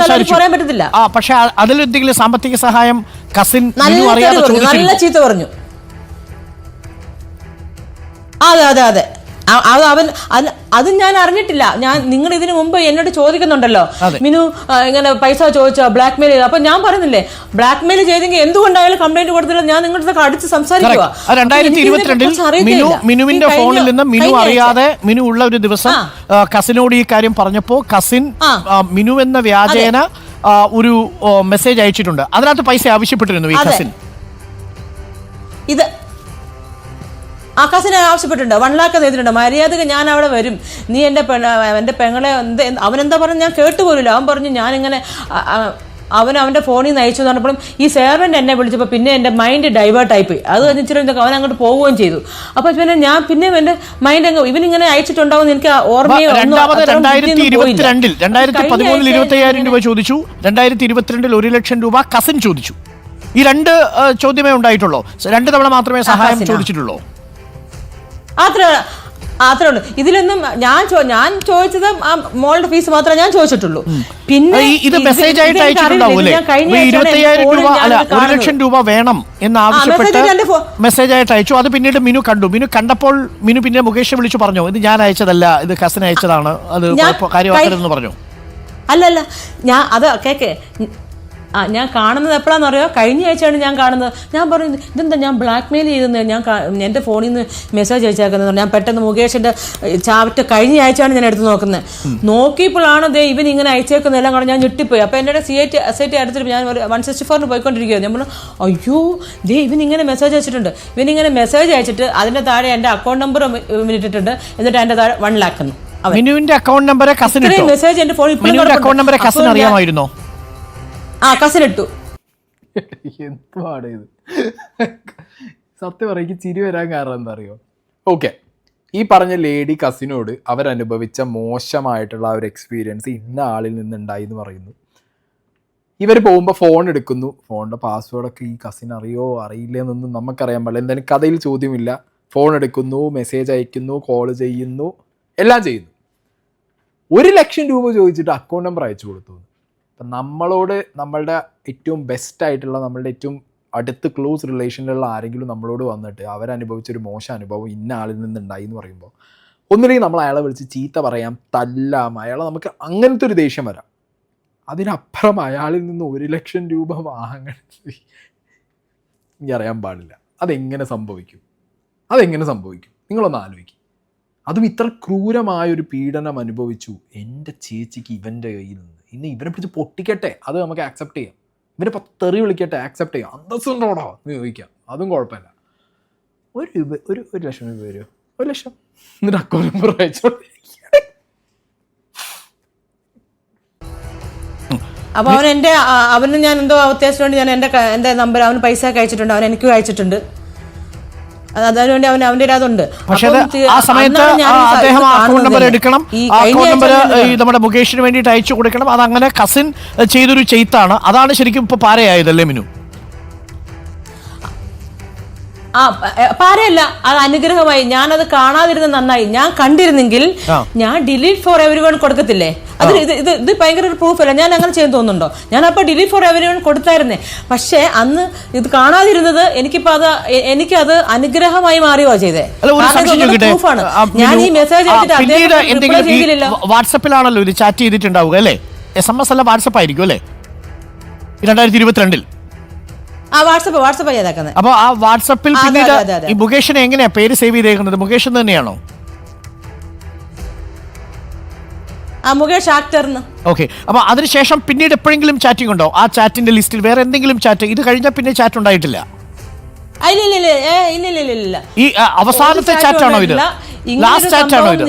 പറയാൻ പറ്റത്തില്ല. പക്ഷെ അതിലെന്തെങ്കിലും സാമ്പത്തിക സഹായം കസിൻ നല്ല ചീത്ത പറഞ്ഞു. അതെ അത് ഞാൻ അറിഞ്ഞിട്ടില്ല. നിങ്ങൾ ഇതിനു മുമ്പ് എന്നോട് ചോദിക്കുന്നുണ്ടല്ലോ, മിനു ഇങ്ങനെ പൈസ ചോദിച്ചോ, ബ്ലാക്ക് മെയിൽ ചെയ്തോ. അപ്പൊ ഞാൻ പറയുന്നില്ലേ, ബ്ലാക്ക് മെയിൽ ചെയ്തെങ്കിൽ എന്തുകൊണ്ടായാലും കംപ്ലൈന്റ് കൊടുത്തില്ല, ഞാൻ നിങ്ങളുടെ അടിച്ച് സംസാരിക്കുക. 2022 മിനുവിന്റെ ഫോണിൽ നിന്ന് മിനു അറിയാതെ മിനു ഉള്ള ഒരു ദിവസം കസിനോട് ഈ കാര്യം പറഞ്ഞപ്പോ കസിൻ മിനു എന്ന വ്യാജേന ഒരു മെസ്സേജ് അയച്ചിട്ടുണ്ട്. അതിനകത്ത് പൈസ ആവശ്യപ്പെട്ടിരുന്നു ഈ കസിൻ. ഇത് കസിനെ ആവശ്യപ്പെട്ടിട്ടുണ്ട്, 1 lakh ചെയ്തിട്ടുണ്ട്. മര്യാദക്ക് ഞാൻ അവിടെ വരും, നീ എൻ്റെ പെങ്ങളെ അവനെന്താ പറഞ്ഞു ഞാൻ കേട്ടുപോലില്ല. അവൻ പറഞ്ഞു ഞാനിങ്ങനെ അവൻ്റെ ഫോണിൽ നിന്ന് അയച്ചു എന്ന് പറഞ്ഞപ്പോഴും ഈ സേർവൻ്റ് എന്നെ വിളിച്ചപ്പോൾ പിന്നെ എൻ്റെ മൈൻഡ് ഡൈവേർട്ടായി പോയി. അത് കഴിഞ്ഞിട്ട് അവൻ അങ്ങോട്ട് പോവുകയും ചെയ്തു. അപ്പോൾ പിന്നെ ഞാൻ പിന്നെ എൻ്റെ മൈൻഡ് അങ്ങ് ഇവനിങ്ങനെ അയച്ചിട്ടുണ്ടാവും എനിക്ക് ഓർമ്മയോ. 2013 25,000 രൂപ ചോദിച്ചു, 2022 1 ലക്ഷം രൂപ കസിൻ ചോദിച്ചു. ഈ 2 ചോദ്യമേ ഉണ്ടായിട്ടുള്ളൂ, 2 തവണ മാത്രമേ സഹായം ചോദിച്ചിട്ടുള്ളൂ. അത്രേ ഉള്ളൂ. ഇതിലൊന്നും ഞാൻ ചോദിച്ചത് ആ മോളുടെ ഫീസ് മാത്രമേ ഞാൻ ചോദിച്ചിട്ടുള്ളൂ. പിന്നെ ഇത് മെസ്സേജ് ആയിട്ട് അയച്ചിട്ടുണ്ടാവൂലേ, 25,000 രൂപ അല്ല 1 ലക്ഷം രൂപ വേണം എന്ന് ആവശ്യപ്പെട്ട് മെസ്സേജ് ആയിട്ട് അയച്ചു. അത് പിന്നീട് മിനു കണ്ടു. മിനു കണ്ടപ്പോൾ മിനു പിന്നെ മുകേഷ് വിളിച്ചു പറഞ്ഞു, ഇത് ഞാൻ അയച്ചതല്ല, ഇത് കസിൻ അയച്ചതാണ്, അത് കാര്യമാക്കരുതെന്ന് പറഞ്ഞു. അല്ലല്ല ഞാൻ അത് കേക്ക് ഞാൻ കാണുന്നത് എപ്പോഴാണെന്ന് അറിയോ? കഴിഞ്ഞ ആഴ്ചയാണ് ഞാൻ കാണുന്നത്. ഞാൻ പറഞ്ഞു ഇതെന്താ ഞാൻ ബ്ലാക്ക് മെയിൽ ചെയ്തെന്ന്, ഞാൻ എൻ്റെ ഫോണിൽ നിന്ന് മെസ്സേജ് അയച്ചേക്കുന്നത്. ഞാൻ പെട്ടെന്ന് മുകേഷിൻ്റെ ചാവറ്റ് കഴിഞ്ഞ ആഴ്ചയാണ് ഞാൻ എടുത്ത് നോക്കുന്നത്. നോക്കിയപ്പോഴാണ് ദേ ഇവൻ ഇങ്ങനെ അയച്ചേക്കുന്നതെല്ലാം കാണാൻ ഞാൻ ഞെട്ടിപ്പോയി. അപ്പോൾ എൻ്റെ SIT എടുത്തിട്ട് ഞാൻ 164 പോയിക്കൊണ്ടിരിക്കുകയാണ്. ഞാൻ പറഞ്ഞു അയ്യോ ദേ ഇവൻ ഇങ്ങനെ മെസ്സേജ് അയച്ചിട്ടുണ്ട്. ഇവനിങ്ങനെ മെസ്സേജ് അയച്ചിട്ട് അതിൻ്റെ താഴെ എൻ്റെ അക്കൗണ്ട് നമ്പർ ഇട്ടിട്ടുണ്ട്. എന്നിട്ട് എൻ്റെ താഴെ 1 lakh എന്ന്. മിനുവിന്റെ അക്കൗണ്ട് നമ്പർ കസിൻ മെസ്സേജ് എൻ്റെ ഫോണിൽ അക്കൗണ്ട് നമ്പർ കസിൻ അറിയാമായിരുന്നോ? കസിനിട്ടു. എന്തുവാണ് ഇത്? സത്യം പറയും ചിരി വരാൻ കാരണം എന്താ അറിയോ? ഓക്കെ, ഈ പറഞ്ഞ ലേഡി കസിനോട് അവരനുഭവിച്ച മോശമായിട്ടുള്ള ആ ഒരു എക്സ്പീരിയൻസ് ഇന്ന ആളിൽ നിന്നുണ്ടായി എന്ന് പറയുന്നു. ഇവർ പോകുമ്പോൾ ഫോൺ എടുക്കുന്നു, ഫോണിൻ്റെ പാസ്വേഡൊക്കെ ഈ കസിൻ അറിയോ അറിയില്ല എന്നൊന്നും നമുക്കറിയാൻ പാടില്ല. എന്തായാലും കഥയിൽ ചോദ്യമില്ല. ഫോൺ എടുക്കുന്നു, മെസ്സേജ് അയക്കുന്നു, കോൾ ചെയ്യുന്നു, എല്ലാം ചെയ്യുന്നു. 1 ലക്ഷം രൂപ ചോദിച്ചിട്ട് അക്കൗണ്ട് നമ്പർ അയച്ചു കൊടുത്തു. അപ്പം നമ്മളോട് നമ്മളുടെ ഏറ്റവും ബെസ്റ്റായിട്ടുള്ള നമ്മളുടെ ഏറ്റവും അടുത്ത് ക്ലോസ് റിലേഷനിലുള്ള ആരെങ്കിലും നമ്മളോട് വന്നിട്ട് അവരനുഭവിച്ചൊരു മോശം അനുഭവം ഇന്ന ആളിൽ നിന്നുണ്ടായി എന്ന് പറയുമ്പോൾ ഒന്നില്ലെങ്കിൽ നമ്മൾ അയാളെ വിളിച്ച് ചീത്ത പറയാം, തല്ലാം, അയാളെ നമുക്ക് അങ്ങനത്തെ ഒരു ദേഷ്യം വരാം. അതിനപ്പുറം അയാളിൽ നിന്ന് 1 ലക്ഷം രൂപ വാങ്ങണം അറിയാൻ പാടില്ല. അതെങ്ങനെ സംഭവിക്കും? നിങ്ങളൊന്ന് ആലോചിക്കും. അതും ഇത്ര ക്രൂരമായൊരു പീഡനം അനുഭവിച്ചു എൻ്റെ ചേച്ചിക്ക് ഇവൻ്റെ കയ്യിൽ നിന്ന്. ഇന്ന് ഇവനെ പിടിച്ച് പൊട്ടിക്കട്ടെ, അത് നമുക്ക് ആക്സെപ്റ്റ് ചെയ്യാം. ഇവനെ തെറി വിളിക്കട്ടെ, ആക്സെപ്റ്റ് ചെയ്യാം. അന്തസ്സുണ്ടോടോ എന്ന് ചോദിക്കാം, അതും കുഴപ്പമില്ല. 1 ലക്ഷം രൂപ വരുമോ? 1 ലക്ഷം എന്നിട്ട് അക്കൗണ്ട് നമ്പർ അയച്ചോട്ടെ. അപ്പോൾ അവന് ഞാൻ എന്തോ അത്യാവശ്യം വേണ്ടി ഞാൻ എൻ്റെ നമ്പർ അവന് പൈസ ഒക്കെ അയച്ചിട്ടുണ്ട്, അവൻ എനിക്കും അയച്ചിട്ടുണ്ട്. അതിനുവേണ്ടി അവൻ്റെ അതുണ്ട്. പക്ഷേ ആ സമയത്ത് അദ്ദേഹം അക്കൗണ്ട് നമ്പർ എടുക്കണം, അക്കൗണ്ട് നമ്പർ നമ്മുടെ മുകേഷിന് വേണ്ടിയിട്ട് അയച്ചു കൊടുക്കണം. അതങ്ങനെ കസിൻ ചെയ്തൊരു ചെയ്ത്താണ്. അതാണ് ശരിക്കും ഇപ്പൊ പാരയായതല്ലേ മിനു? പാരയല്ല, അത് അനുഗ്രഹമായി. ഞാനത് കാണാതിരുന്ന നന്നായി. ഞാൻ കണ്ടിരുന്നെങ്കിൽ ഞാൻ ഡിലീറ്റ് ഫോർ എവരി വൺ കൊടുക്കത്തില്ലേ? അതിന് ഇത് ഭയങ്കര ഒരു പ്രൂഫ് അല്ല. ഞാൻ അങ്ങനെ ചെയ്യാൻ തോന്നുന്നുണ്ടോ? ഞാൻ അപ്പോൾ ഡിലീറ്റ് ഫോർ എവരി വൺ കൊടുത്തായിരുന്നേ. പക്ഷേ അന്ന് ഇത് കാണാതിരുന്നത് എനിക്കത് അനുഗ്രഹമായി മാറിയോ ചെയ്തേ. പ്രൂഫാണ്. ഞാൻ ഈ മെസ്സേജ് ചെയ്തില്ല. വാട്സപ്പിലാണല്ലോ ഇത് ചാറ്റ് ചെയ്തിട്ടുണ്ടാവുക അല്ലേ? SMS അല്ല, വാട്സപ്പ് ആയിരിക്കും അല്ലേ? 2022 വാട്സപ്പ് ചെയ്തേക്കുന്നത്. അപ്പൊ ആ വാട്സപ്പിൽ പിന്നീട് ഈ മുകേഷിനെ എങ്ങനെയാ പേര് സേവ് ചെയ്തേക്കുന്നത്? മുകേഷ് തന്നെയാണോ? മുകേഷ് ആക്ടർ. ഓക്കെ. അപ്പൊ അതിനുശേഷം പിന്നീട് എപ്പോഴെങ്കിലും ചാറ്റിംഗ് ഉണ്ടോ? ആ ചാറ്റിന്റെ ലിസ്റ്റിൽ വേറെ എന്തെങ്കിലും ചാറ്റ് ഇത് കഴിഞ്ഞാൽ പിന്നെ ചാറ്റ് ഉണ്ടായിട്ടില്ല? ഇല്ല. ഈ അവസാനത്തെ ചാറ്റാണോ ഇത്? ലാസ്റ്റ് ചാറ്റാണോ ഇത്?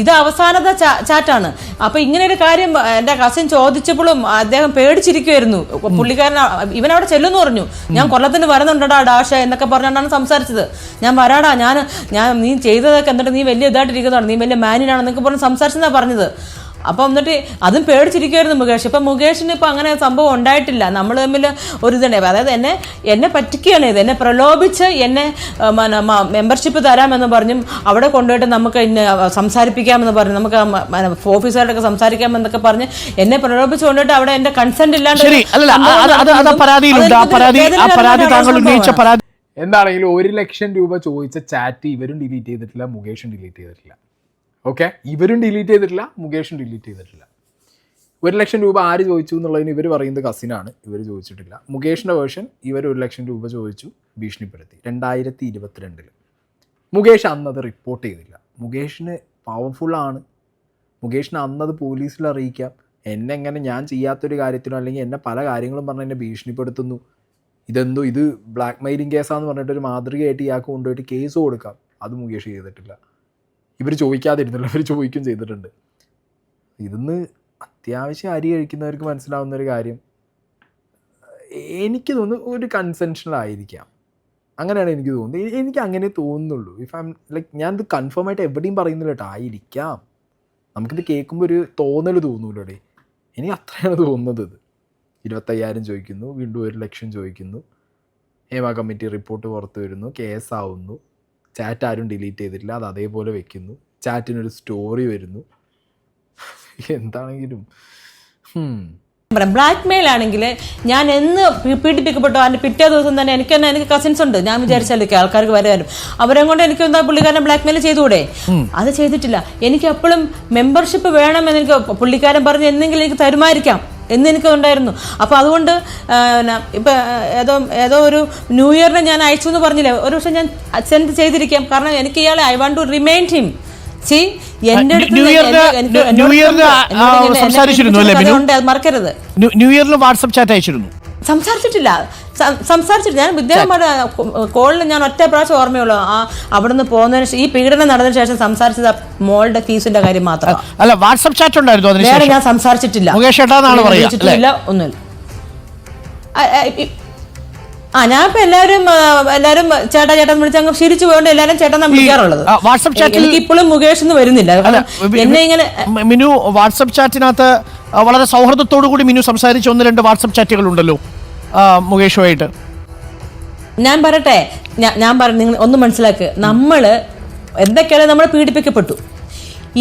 ഇത് അവസാനത്തെ ചാറ്റാണ്. അപ്പൊ ഇങ്ങനെ ഒരു കാര്യം എന്റെ കസിൻ ചോദിച്ചപ്പോഴും അദ്ദേഹം പേടിച്ചിരിക്കുമായിരുന്നു. പുള്ളിക്കാരൻ ഇവനവിടെ ചെല്ലുമെന്ന് പറഞ്ഞു. ഞാൻ കൊല്ലത്തിന് വരുന്നുണ്ടടാ ഡാഷ എന്നൊക്കെ പറഞ്ഞുകൊണ്ടാണ് സംസാരിച്ചത്. ഞാൻ വരാടാ, ഞാൻ നീ ചെയ്തതൊക്കെ എന്നിട്ട് നീ വലിയ ഇതായിട്ടിരിക്കുന്നതാണ്, നീ വലിയ മാനിനാണെന്നൊക്കെ പറഞ്ഞ് സംസാരിച്ചെന്നാ പറഞ്ഞത്. അപ്പം എന്നിട്ട് അതും പേടിച്ചിരിക്കുമായിരുന്നു മുകേഷ്. ഇപ്പം മുകേഷിന് ഇപ്പം അങ്ങനെ സംഭവം ഉണ്ടായിട്ടില്ല. നമ്മൾ തമ്മിൽ ഒരു ഇതുണ്ട്. അതായത് എന്നെ പറ്റിക്കുകയാണ് ഇത്. എന്നെ പ്രലോഭിച്ച് എന്നെ മെമ്പർഷിപ്പ് തരാമെന്ന് പറഞ്ഞും അവിടെ കൊണ്ടുപോയിട്ട് നമുക്ക് ഇന്ന് സംസാരിപ്പിക്കാമെന്ന് പറഞ്ഞു, നമുക്ക് ഓഫീസറുടെയൊക്കെ സംസാരിക്കാമെന്നൊക്കെ പറഞ്ഞ് എന്നെ പ്രലോഭിച്ച് കൊണ്ടുപോയിട്ട് അവിടെ എൻ്റെ കൺസെന്റ് ഇല്ലാണ്ട് എന്താണെങ്കിലും 1 ലക്ഷം രൂപ ചോദിച്ച ചാറ്റ് ഇവരും ഡിലീറ്റ് ചെയ്തിട്ടില്ല, മുകേഷും ഡിലീറ്റ് ചെയ്തിട്ടില്ല. ഓക്കെ, ഇവരും ഡിലീറ്റ് ചെയ്തിട്ടില്ല, മുകേഷും ഡിലീറ്റ് ചെയ്തിട്ടില്ല. 1 ലക്ഷം രൂപ ആര് ചോദിച്ചു എന്നുള്ളതിന് ഇവർ പറയുന്നത് കസിനാണ്, ഇവർ ചോദിച്ചിട്ടില്ല. മുകേഷിൻ്റെ വേർഷൻ ഇവർ 1 ലക്ഷം രൂപ ചോദിച്ചു, ഭീഷണിപ്പെടുത്തി. 2022 മുകേഷ് അന്നത് റിപ്പോർട്ട് ചെയ്തില്ല. മുകേഷിന് പവർഫുള്ളാണ്. മുകേഷിന് അന്നത് പോലീസിൽ അറിയിക്കാം. എന്നെങ്ങനെ ഞാൻ ചെയ്യാത്തൊരു കാര്യത്തിനോ അല്ലെങ്കിൽ എന്നെ പല കാര്യങ്ങളും പറഞ്ഞ് എന്നെ ഭീഷണിപ്പെടുത്തുന്നു, ഇത് ബ്ലാക്ക് മെയിലിംഗ് കേസാന്ന് പറഞ്ഞിട്ടൊരു മാതൃകയായിട്ട് ഇയാൾക്ക് കൊണ്ടുപോയിട്ട് കേസ് കൊടുക്കാം. അത് മുകേഷ് ചെയ്തിട്ടില്ല. ഇവർ ചോദിക്കാതിരുന്നില്ല, ഇവർ ചോദിക്കുകയും ചെയ്തിട്ടുണ്ട്. ഇതിന്ന് അത്യാവശ്യം അരി കഴിക്കുന്നവർക്ക് മനസ്സിലാവുന്നൊരു കാര്യം, എനിക്ക് തോന്നുന്നു ഒരു കൺസെൻഷനിലായിരിക്കാം. അങ്ങനെയാണ് എനിക്ക് തോന്നുന്നത്. എനിക്ക് അങ്ങനെ തോന്നുന്നുള്ളൂ. ഇഫ് ഐ എം ലൈക്ക്, ഞാനിത് കൺഫേം ആയിട്ട് എവിടെയും പറയുന്നില്ല കേട്ടോ, ആയിരിക്കാം. നമുക്കിത് കേൾക്കുമ്പോൾ ഒരു തോന്നൽ തോന്നൂലേ, എനിക്ക് അത്രയാണ് തോന്നുന്നത്. ഇത് 25,000 ചോദിക്കുന്നു, വീണ്ടും 1 ലക്ഷം ചോദിക്കുന്നു, ഹേമ കമ്മിറ്റി റിപ്പോർട്ട് പുറത്ത് വരുന്നു, കേസാവുന്നു, ചാറ്റ് ആരും ഡിലീറ്റ് ചെയ്തിട്ടില്ല, അത് അതേപോലെ വെക്കുന്നു, ചാറ്റിനൊരു സ്റ്റോറി വരുന്നു. എന്താണെങ്കിലും ബ്ലാക്ക് മെയിൽ ആണെങ്കിൽ ഞാൻ എന്ന് പീഡിപ്പിക്കപ്പെട്ടു അതിൻ്റെ പിറ്റേ ദിവസം തന്നെ എനിക്ക് കസിൻസ് ഉണ്ട്. ഞാൻ വിചാരിച്ചാലൊക്കെ ആൾക്കാർക്ക് വരും, അവരെ കൊണ്ട് എനിക്ക് എന്താ പുള്ളിക്കാരനെ ബ്ലാക്ക് മെയിൽ ചെയ്തുകൂടെ? അത് ചെയ്തിട്ടില്ല. എനിക്ക് എപ്പോഴും മെമ്പർഷിപ്പ് വേണമെന്ന് എനിക്ക് പുള്ളിക്കാരൻ പറഞ്ഞ് എന്തെങ്കിലും എനിക്ക് തരുമായിരിക്കാം എന്നെനിക്ക് ഉണ്ടായിരുന്നു. അപ്പോൾ അതുകൊണ്ട് ഇപ്പം ഏതോ ഒരു ന്യൂ ഇയറിന് ഞാൻ അയച്ചു എന്ന് പറഞ്ഞില്ലേ, ഒരു പക്ഷേ ഞാൻ സെൻഡ് ചെയ്തിരിക്കാം. കാരണം എനിക്ക് ഇയാളെ I want to remind him. എന്റെ മറക്കരുത്. ന്യൂ ഇയറിൽ വാട്സ്ആപ്പ് ചാറ്റ് അയച്ചിരുന്നു. സംസാരിച്ചിട്ടില്ല. ഞാൻ വിദ്യാർത്ഥിമാരുടെ കോളിൽ ഞാൻ ഒറ്റ പ്രാവശ്യം ഓർമ്മയുള്ളൂ. അവിടുന്ന് പോകുന്നതിന് ഈ പീഡനം നടന്നതിന് ശേഷം സംസാരിച്ചത് മോളുടെ ഫീസിന്റെ കാര്യം മാത്രം. അല്ല, വാട്സ്ആപ്പ് ചാറ്റ് ഉണ്ടായിരുന്നു. വേറെ ഞാൻ സംസാരിച്ചിട്ടില്ല, ഒന്നുമില്ല. ഞാനിപ്പോ എല്ലാവരും ചേട്ടാ വിളിച്ച് അങ്ങ് ശീലിച്ചു പോയോണ്ട് എല്ലാവരും ചേട്ടൻ വിളിക്കാറുള്ളത്. വാട്സ്ആപ്പ് ചാറ്റിൽ എനിക്ക് ഇപ്പോഴും മുകേഷ് എന്ന് വരുന്നില്ല. എന്നെ ഇങ്ങനെ മിനു വാട്സ്ആപ്പ് ചാറ്റിനകത്ത് വളരെ സൗഹൃദത്തോടു കൂടി മിനു സംസാരിച്ച 1-2 വാട്സ്ആപ്പ് ചാറ്റുകൾ ഉണ്ടല്ലോ മുകേഷുമായിട്ട്. ഞാൻ പറയട്ടെ, നിങ്ങൾ ഒന്ന് മനസ്സിലാക്ക്. നമ്മള് എന്തൊക്കെയാണ് നമ്മൾ പീഡിപ്പിക്കപ്പെട്ടു.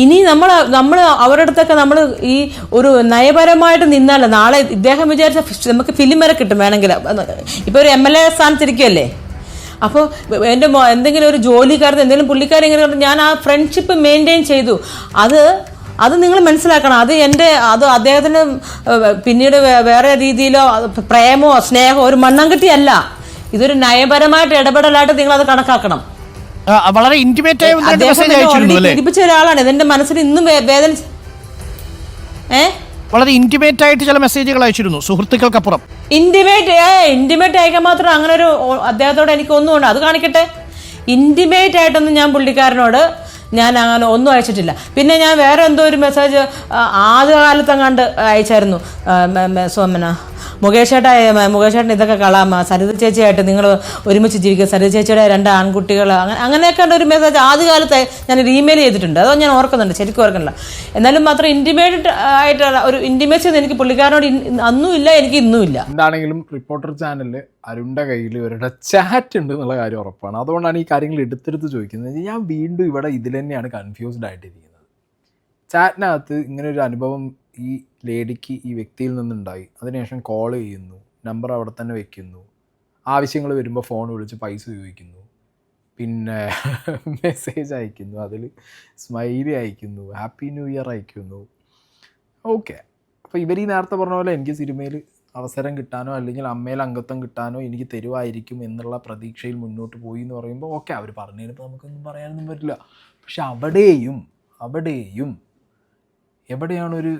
ഇനി നമ്മൾ അവരുടെ അടുത്തൊക്കെ നമ്മൾ ഈ ഒരു നയപരമായിട്ട് നിന്നല്ല, നാളെ ഇദ്ദേഹം വിചാരിച്ച നമുക്ക് ഫിലിം വരെ കിട്ടും വേണമെങ്കിൽ. ഇപ്പോൾ ഒരു MLA സ്ഥാനത്തിരിക്കുകയല്ലേ, അപ്പോൾ എൻ്റെ എന്തെങ്കിലും ഒരു ജോലിക്കാരൻ എന്തെങ്കിലും പുള്ളിക്കാരൻ ഇങ്ങനെ ഞാൻ ആ ഫ്രണ്ട്ഷിപ്പ് മെയിൻറ്റെയിൻ ചെയ്തു. അത് നിങ്ങൾ മനസ്സിലാക്കണം. അത് അദ്ദേഹത്തിന് പിന്നീട് വേറെ രീതിയിലോ പ്രേമോ സ്നേഹമോ ഒരു മണ്ണംകെട്ടിയല്ല. ഇതൊരു നയപരമായിട്ട് ഇടപെടലായിട്ട് നിങ്ങളത് കണക്കാക്കണം. വളരെ ഇന്റിമേറ്റ് പീഡിപ്പിച്ച ഒരാളാണ്. ഇതെന്റെ മനസ്സിന് ഇന്നും വേദന. വളരെ ഇന്റിമേറ്റ് ആയിട്ട് ചില മെസ്സേജുകൾ അയച്ചിരുന്നു സുഹൃത്തുക്കൾക്കപ്പുറം. ഇന്റിമേറ്റ് അയക്കാൻ മാത്രം അങ്ങനെ ഒരു അദ്ദേഹത്തോട് എനിക്ക് ഒന്നുമുണ്ട്. അത് കാണിക്കട്ടെ. ഇന്റിമേറ്റ് ആയിട്ടൊന്നും ഞാൻ പുള്ളിക്കാരനോട് ഞാൻ അങ്ങനെ ഒന്നും അയച്ചിട്ടില്ല. പിന്നെ ഞാൻ വേറെ എന്തോ ഒരു മെസ്സേജ് ആദ്യകാലത്തെങ്ങാണ്ട് അയച്ചായിരുന്നു. മുകേഷേട്ടൻ ഇതൊക്കെ കളാം, സരിത ചേച്ചിയായിട്ട് നിങ്ങൾ ഒരുമിച്ച് ജീവിക്കുക, സരിത ചേച്ചിയുടെ 2 ആൺകുട്ടികൾ, അങ്ങനെയൊക്കെ ഒരു മെസ്സേജ് ആദ്യകാലത്ത് ഞാനൊരു ഇമെയിൽ ചെയ്തിട്ടുണ്ട്. അതോ ഞാൻ ഓർക്കുന്നുണ്ട്, ശരിക്കും ഓർക്കുന്നില്ല. എന്നാലും മാത്രം ഇന്റിമേറ്റ് ആയിട്ടുള്ള ഒരു ഇന്റിമേറ്റ് എനിക്ക് പുള്ളിക്കാരനോട് അന്നും ഇല്ല, എനിക്ക് ഇന്നും ഇല്ല. എന്താണെങ്കിലും റിപ്പോർട്ടർ ചാനലിൽ അരുണിൻ്റെ കയ്യിൽ ഇവരുടെ ചാറ്റ് ഉണ്ട് എന്നുള്ള കാര്യം ഉറപ്പാണ്. അതുകൊണ്ടാണ് ഈ കാര്യങ്ങൾ എടുത്തെടുത്ത് ചോദിക്കുന്നത്. ഞാൻ വീണ്ടും ഇവിടെ ഇതിൽ തന്നെയാണ് കൺഫ്യൂസ്ഡ് ആയിട്ടിരിക്കുന്നത്. ചാറ്റിനകത്ത് ഇങ്ങനെ ഒരു അനുഭവം ഈ ലേഡിക്ക് ഈ വ്യക്തിയിൽ നിന്നുണ്ടായി. അതിനുശേഷം കോൾ ചെയ്യുന്നു, നമ്പർ അവിടെ തന്നെ വെക്കുന്നു, ആവശ്യങ്ങൾ വരുമ്പോൾ ഫോൺ വിളിച്ച് പൈസ ചോദിക്കുന്നു, പിന്നെ മെസ്സേജ് അയക്കുന്നു, അതിൽ സ്മൈലി അയക്കുന്നു, ഹാപ്പി ന്യൂ ഇയർ അയക്കുന്നു. ഓക്കെ, അപ്പോൾ ഇവർ ഈ നേരത്തെ പറഞ്ഞ പോലെ എനിക്ക് സിനിമയിൽ അവസരം കിട്ടാനോ അല്ലെങ്കിൽ അമ്മയിൽ അംഗത്വം കിട്ടാനോ എനിക്ക് തരുമായിരിക്കും എന്നുള്ള പ്രതീക്ഷയിൽ മുന്നോട്ട് പോയി എന്ന് പറയുമ്പോൾ ഓക്കെ, അവർ പറഞ്ഞതിനിപ്പോൾ നമുക്കൊന്നും പറയാനൊന്നും പറ്റില്ല. പക്ഷെ അവിടെയും എവിടെയാണൊരു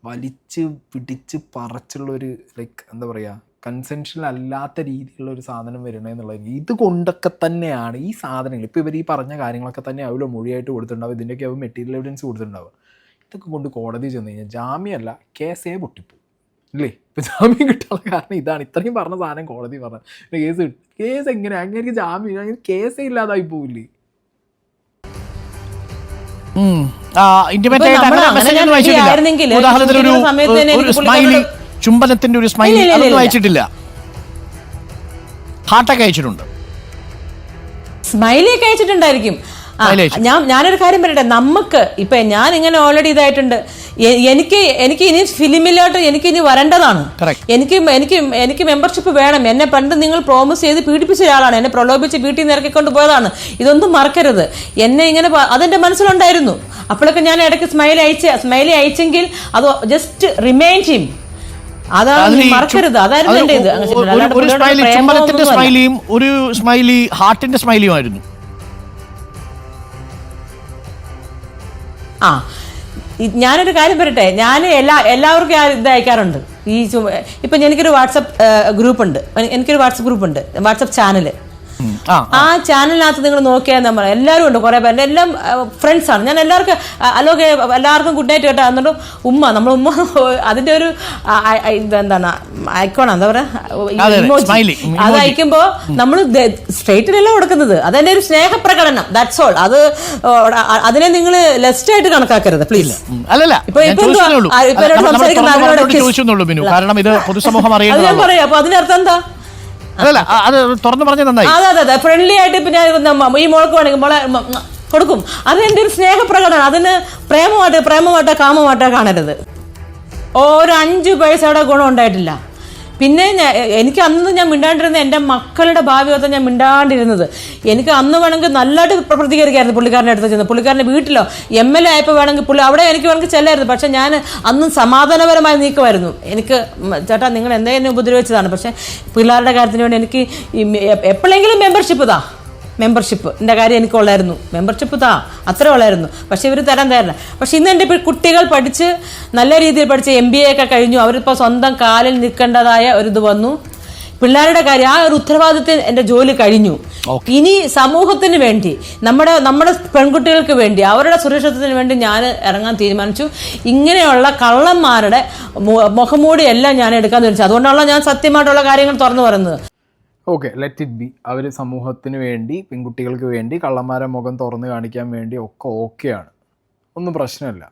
വലിച്ച് പിടിച്ച് പറച്ചുള്ളൊരു ലൈക്ക് എന്താ പറയുക കൺസെൻഷ്യൽ അല്ലാത്ത രീതിയിലുള്ള ഒരു സാധനം വരണമെന്നുള്ളത് ഇത് കൊണ്ടൊക്കെ തന്നെയാണ് ഈ സാധനങ്ങൾ. ഇപ്പോൾ ഇവർ ഈ പറഞ്ഞ കാര്യങ്ങളൊക്കെ തന്നെ ആവില്ല മൊഴിയായിട്ട് കൊടുത്തിട്ടുണ്ടാവും, ഇതിൻ്റെയൊക്കെ അവർ മെറ്റീരിയൽ എവിഡൻസ് കൊടുത്തിട്ടുണ്ടാവുക. ഇതൊക്കെ കൊണ്ട് കോടതി ചെന്ന് കഴിഞ്ഞാൽ ജാമ്യമല്ല കേസേ പൊട്ടിപ്പോവും ഇല്ലേ? ഇപ്പം ജാമ്യം കിട്ടാനുള്ള കാരണം ഇതാണ്. ഇത്രയും പറഞ്ഞ സാധനം കോടതി പറഞ്ഞ കേസ് കിട്ടും. കേസ് എങ്ങനെ അങ്ങനെ ജാമ്യം അങ്ങനെ കേസേ ഇല്ലാതായി പോവില്ലേ? ചുംബനത്തിന്റെ ഒരു സ്മൈലി അതൊന്നും അയച്ചിട്ടില്ല. ഹാർട്ടൊക്കെ അയച്ചിട്ടുണ്ട്, സ്മൈലി ഒക്കെ അയച്ചിട്ടുണ്ടായിരിക്കും. ഞാനൊരു കാര്യം പറയട്ടെ, നമുക്ക് ഇപ്പൊ ഞാൻ ഇങ്ങനെ ഓൾറെഡി ഇതായിട്ടുണ്ട്, എനിക്ക് ഇനി ഫിലിമിലോട്ട് എനിക്ക് ഇനി വരേണ്ടതാണ്. എനിക്ക് മെമ്പർഷിപ്പ് വേണം. എന്നെ പണ്ട് നിങ്ങൾ പ്രോമിസ് ചെയ്ത് പീഡിപ്പിച്ച ഒരാളാണ്, എന്നെ പ്രലോഭിച്ച് വീട്ടിൽ നിന്ന് ഇറക്കിക്കൊണ്ട് പോയതാണ്. ഇതൊന്നും മറക്കരുത്. എന്നെ ഇങ്ങനെ അതെന്റെ മനസ്സിലുണ്ടായിരുന്നു. അപ്പോഴൊക്കെ ഞാൻ ഇടയ്ക്ക് സ്മൈലി അയച്ചെങ്കിൽ അത് ജസ്റ്റ് റിമൈൻഡ് ചെയ്യും. അതാണ് മറക്കരുത്. അതായിരുന്നു എന്റെ ഇത്. ഒരു സ്മൈലി ഹാർട്ടിന്റെ സ്മൈലിയും ആയിരുന്നു. ഞാനൊരു കാര്യം പറയട്ടെ, ഞാൻ എല്ലാവർക്കും ഇത് അയക്കാറുണ്ട്. ഇപ്പൊ എനിക്കൊരു വാട്സപ്പ് ഗ്രൂപ്പുണ്ട്, വാട്സപ്പ് ചാനല്. ആ ചാനലിനകത്ത് നിങ്ങൾ നോക്കിയാൽ നമ്മൾ എല്ലാവരും ഉണ്ട്, കുറെ പേര്, എല്ലാം ഫ്രണ്ട്സ് ആണ്. ഞാൻ എല്ലാവർക്കും ഗുഡ് നൈറ്റ് കേട്ടോ. എന്നിട്ട് നമ്മൾ ഉമ്മ അതിന്റെ ഒരു എന്താണ് ഐക്കോണ എന്താ പറയാ, അത് അയക്കുമ്പോ നമ്മൾ സ്ട്രേറ്റിലല്ല കൊടുക്കുന്നത്. അതെന്റെ ഒരു സ്നേഹപ്രകടനം, ദാറ്റ്സ് ഓൾ. അതിനെ നിങ്ങൾ ലെസ്റ്റ് ആയിട്ട് കണക്കാക്കരുത് പ്ലീസ്. ഇപ്പൊ സംസാരിക്കുന്ന ഞാൻ പറയാം. അപ്പൊ അതിനർത്ഥം എന്താ? അത് തുറന്നു പറഞ്ഞ നന്നായി. അതെ ഫ്രണ്ട്ലി ആയിട്ട് ഇപ്പൊ ഞാൻ ഈ മോൾക്ക് വേണമെങ്കിൽ മോളെ കൊടുക്കും. അത് എൻ്റെ ഒരു സ്നേഹപ്രകടനം. അതിന് പ്രേമമായിട്ടോ കാമമായിട്ടോ കാണരുത്. ഒരു 5 പൈസയുടെ ഗുണം ഉണ്ടായിട്ടില്ല. പിന്നെ എനിക്ക് അന്ന് ഞാൻ മിണ്ടാണ്ടിരുന്നത് എൻ്റെ മക്കളുടെ ഭാവി ഓർത്ത് ഞാൻ മിണ്ടാണ്ടിരുന്നത്. എനിക്ക് അന്ന് വേണമെങ്കിൽ നല്ലതായിട്ട് പ്രതികരിക്കായിരുന്നു പുള്ളിക്കാരൻ്റെ അടുത്ത് ചെന്ന്. പുള്ളിക്കാരൻ്റെ വീട്ടിലോ MLA ആയപ്പോൾ വേണമെങ്കിൽ അവിടെ എനിക്ക് വേണമെങ്കിൽ ചെല്ലായിരുന്നു. പക്ഷെ ഞാൻ അന്നും സമാധാനപരമായി നീക്കുമായിരുന്നു. എനിക്ക് ചേട്ടാ നിങ്ങൾ എന്തെങ്കിലും ഉപദ്രവിച്ചതാണ്, പക്ഷെ പിള്ളേരുടെ കാര്യത്തിന് വേണ്ടി എനിക്ക് എപ്പോഴെങ്കിലും മെമ്പർഷിപ്പിൻ്റെ കാര്യം എനിക്കുള്ളായിരുന്നു. മെമ്പർഷിപ്പ് അത്രേ ഉള്ളായിരുന്നു. പക്ഷെ ഇവർ തരാൻ തരില്ല. പക്ഷെ ഇന്ന് എൻ്റെ കുട്ടികൾ പഠിച്ച് നല്ല രീതിയിൽ പഠിച്ച് MBA ഒക്കെ കഴിഞ്ഞു. അവരിപ്പോൾ സ്വന്തം കാലിൽ നിൽക്കേണ്ടതായ ഒരിത് വന്നു. പിള്ളേരുടെ കാര്യം, ആ ഒരു ഉത്തരവാദിത്വം എൻ്റെ ജോലി കഴിഞ്ഞു. ഇനി സമൂഹത്തിന് വേണ്ടി, നമ്മുടെ പെൺകുട്ടികൾക്ക് വേണ്ടി, അവരുടെ സുരക്ഷിതത്വത്തിന് വേണ്ടി ഞാൻ ഇറങ്ങാൻ തീരുമാനിച്ചു. ഇങ്ങനെയുള്ള കള്ളന്മാരുടെ മുഖംമൂടിയെല്ലാം ഞാൻ എടുക്കാൻ തീരുമാനിച്ചു. അതുകൊണ്ടാണല്ലോ ഞാൻ സത്യമായിട്ടുള്ള കാര്യങ്ങൾ തുറന്നു പറയുന്നത്. Okay, let it be. അവർ സമൂഹത്തിന് വേണ്ടി, പെൺകുട്ടികൾക്ക് വേണ്ടി, കള്ളന്മാരെ മുഖം തുറന്ന് കാണിക്കാൻ വേണ്ടി ഒക്കെ ഓക്കെയാണ്, ഒന്നും പ്രശ്നമില്ല.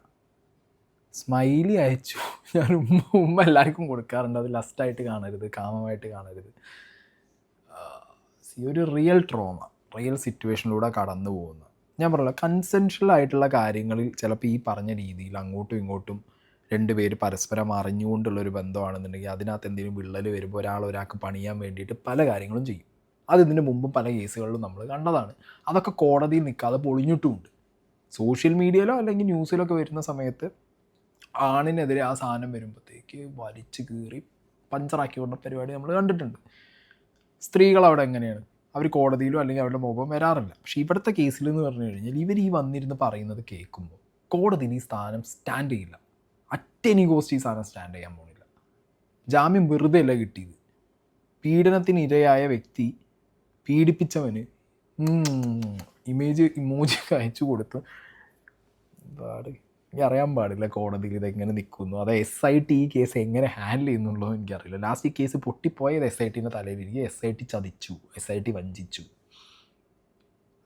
സ്മൈലി അയച്ചു, ഞാൻ ഉമ്മ എല്ലാവർക്കും കൊടുക്കാറുണ്ട്. അത് ലസ്റ്റായിട്ട് കാണരുത്, കാമമായിട്ട് കാണരുത്. ഒരു റിയൽ ട്രോമ, റിയൽ സിറ്റുവേഷനിലൂടെ കടന്നു പോകുന്ന, ഞാൻ പറഞ്ഞില്ല, കൺസെൻഷ്യൽ ആയിട്ടുള്ള കാര്യങ്ങളിൽ ചിലപ്പോൾ ഈ പറഞ്ഞ രീതിയിൽ അങ്ങോട്ടും ഇങ്ങോട്ടും 2 പേര് പരസ്പരം അറിഞ്ഞുകൊണ്ടുള്ളൊരു ബന്ധമാണെന്നുണ്ടെങ്കിൽ അതിനകത്ത് എന്തെങ്കിലും വിള്ളൽ വരുമ്പോൾ ഒരാൾക്ക് പണിയാൻ വേണ്ടിയിട്ട് പല കാര്യങ്ങളും ചെയ്യും. അത് ഇതിന് മുമ്പും പല കേസുകളിലും നമ്മൾ കണ്ടതാണ്. അതൊക്കെ കോടതിയിൽ നിൽക്കാതെ പൊളിഞ്ഞിട്ടുമുണ്ട്. സോഷ്യൽ മീഡിയയിലോ അല്ലെങ്കിൽ ന്യൂസിലൊക്കെ വരുന്ന സമയത്ത് ആണിനെതിരെ ആ സാധനം വരുമ്പോഴത്തേക്ക് വലിച്ചു കീറി പഞ്ചറാക്കി കൊണ്ട പരിപാടി നമ്മൾ കണ്ടിട്ടുണ്ട്. സ്ത്രീകൾ അവിടെ എങ്ങനെയാണ്, അവർ കോടതിയിലോ അല്ലെങ്കിൽ അവരുടെ മുഖം വരാറില്ല. പക്ഷേ ഇവിടുത്തെ കേസിൽ എന്ന് പറഞ്ഞു കഴിഞ്ഞാൽ ഇവർ ഈ വന്നിരുന്ന് പറയുന്നത് കേൾക്കുമ്പോൾ കോടതിയിൽ ഈ സ്ഥാനം സ്റ്റാൻഡ് ചെയ്യില്ല. അറ്റെനി കോസ്റ്റ് ഈ സാധനം സ്റ്റാൻഡ് ചെയ്യാൻ പോകുന്നില്ല. ജാമ്യം വെറുതെ അല്ല കിട്ടിയത്. പീഡനത്തിന് ഇരയായ വ്യക്തി പീഡിപ്പിച്ചവന് ഇമോജിയൊക്കെ അയച്ചു കൊടുത്ത് എനിക്ക് അറിയാൻ പാടില്ല കോടതിയിൽ ഇതെങ്ങനെ നിൽക്കുന്നു. അത് SIT ഈ കേസ് എങ്ങനെ ഹാൻഡിൽ ചെയ്യുന്നുള്ളൂ എനിക്കറിയില്ല. ലാസ്റ്റ് ഈ കേസ് പൊട്ടിപ്പോയത് SITൻ്റെ തലയിലിരിക്കും. SIT ചതിച്ചു, SIT വഞ്ചിച്ചു.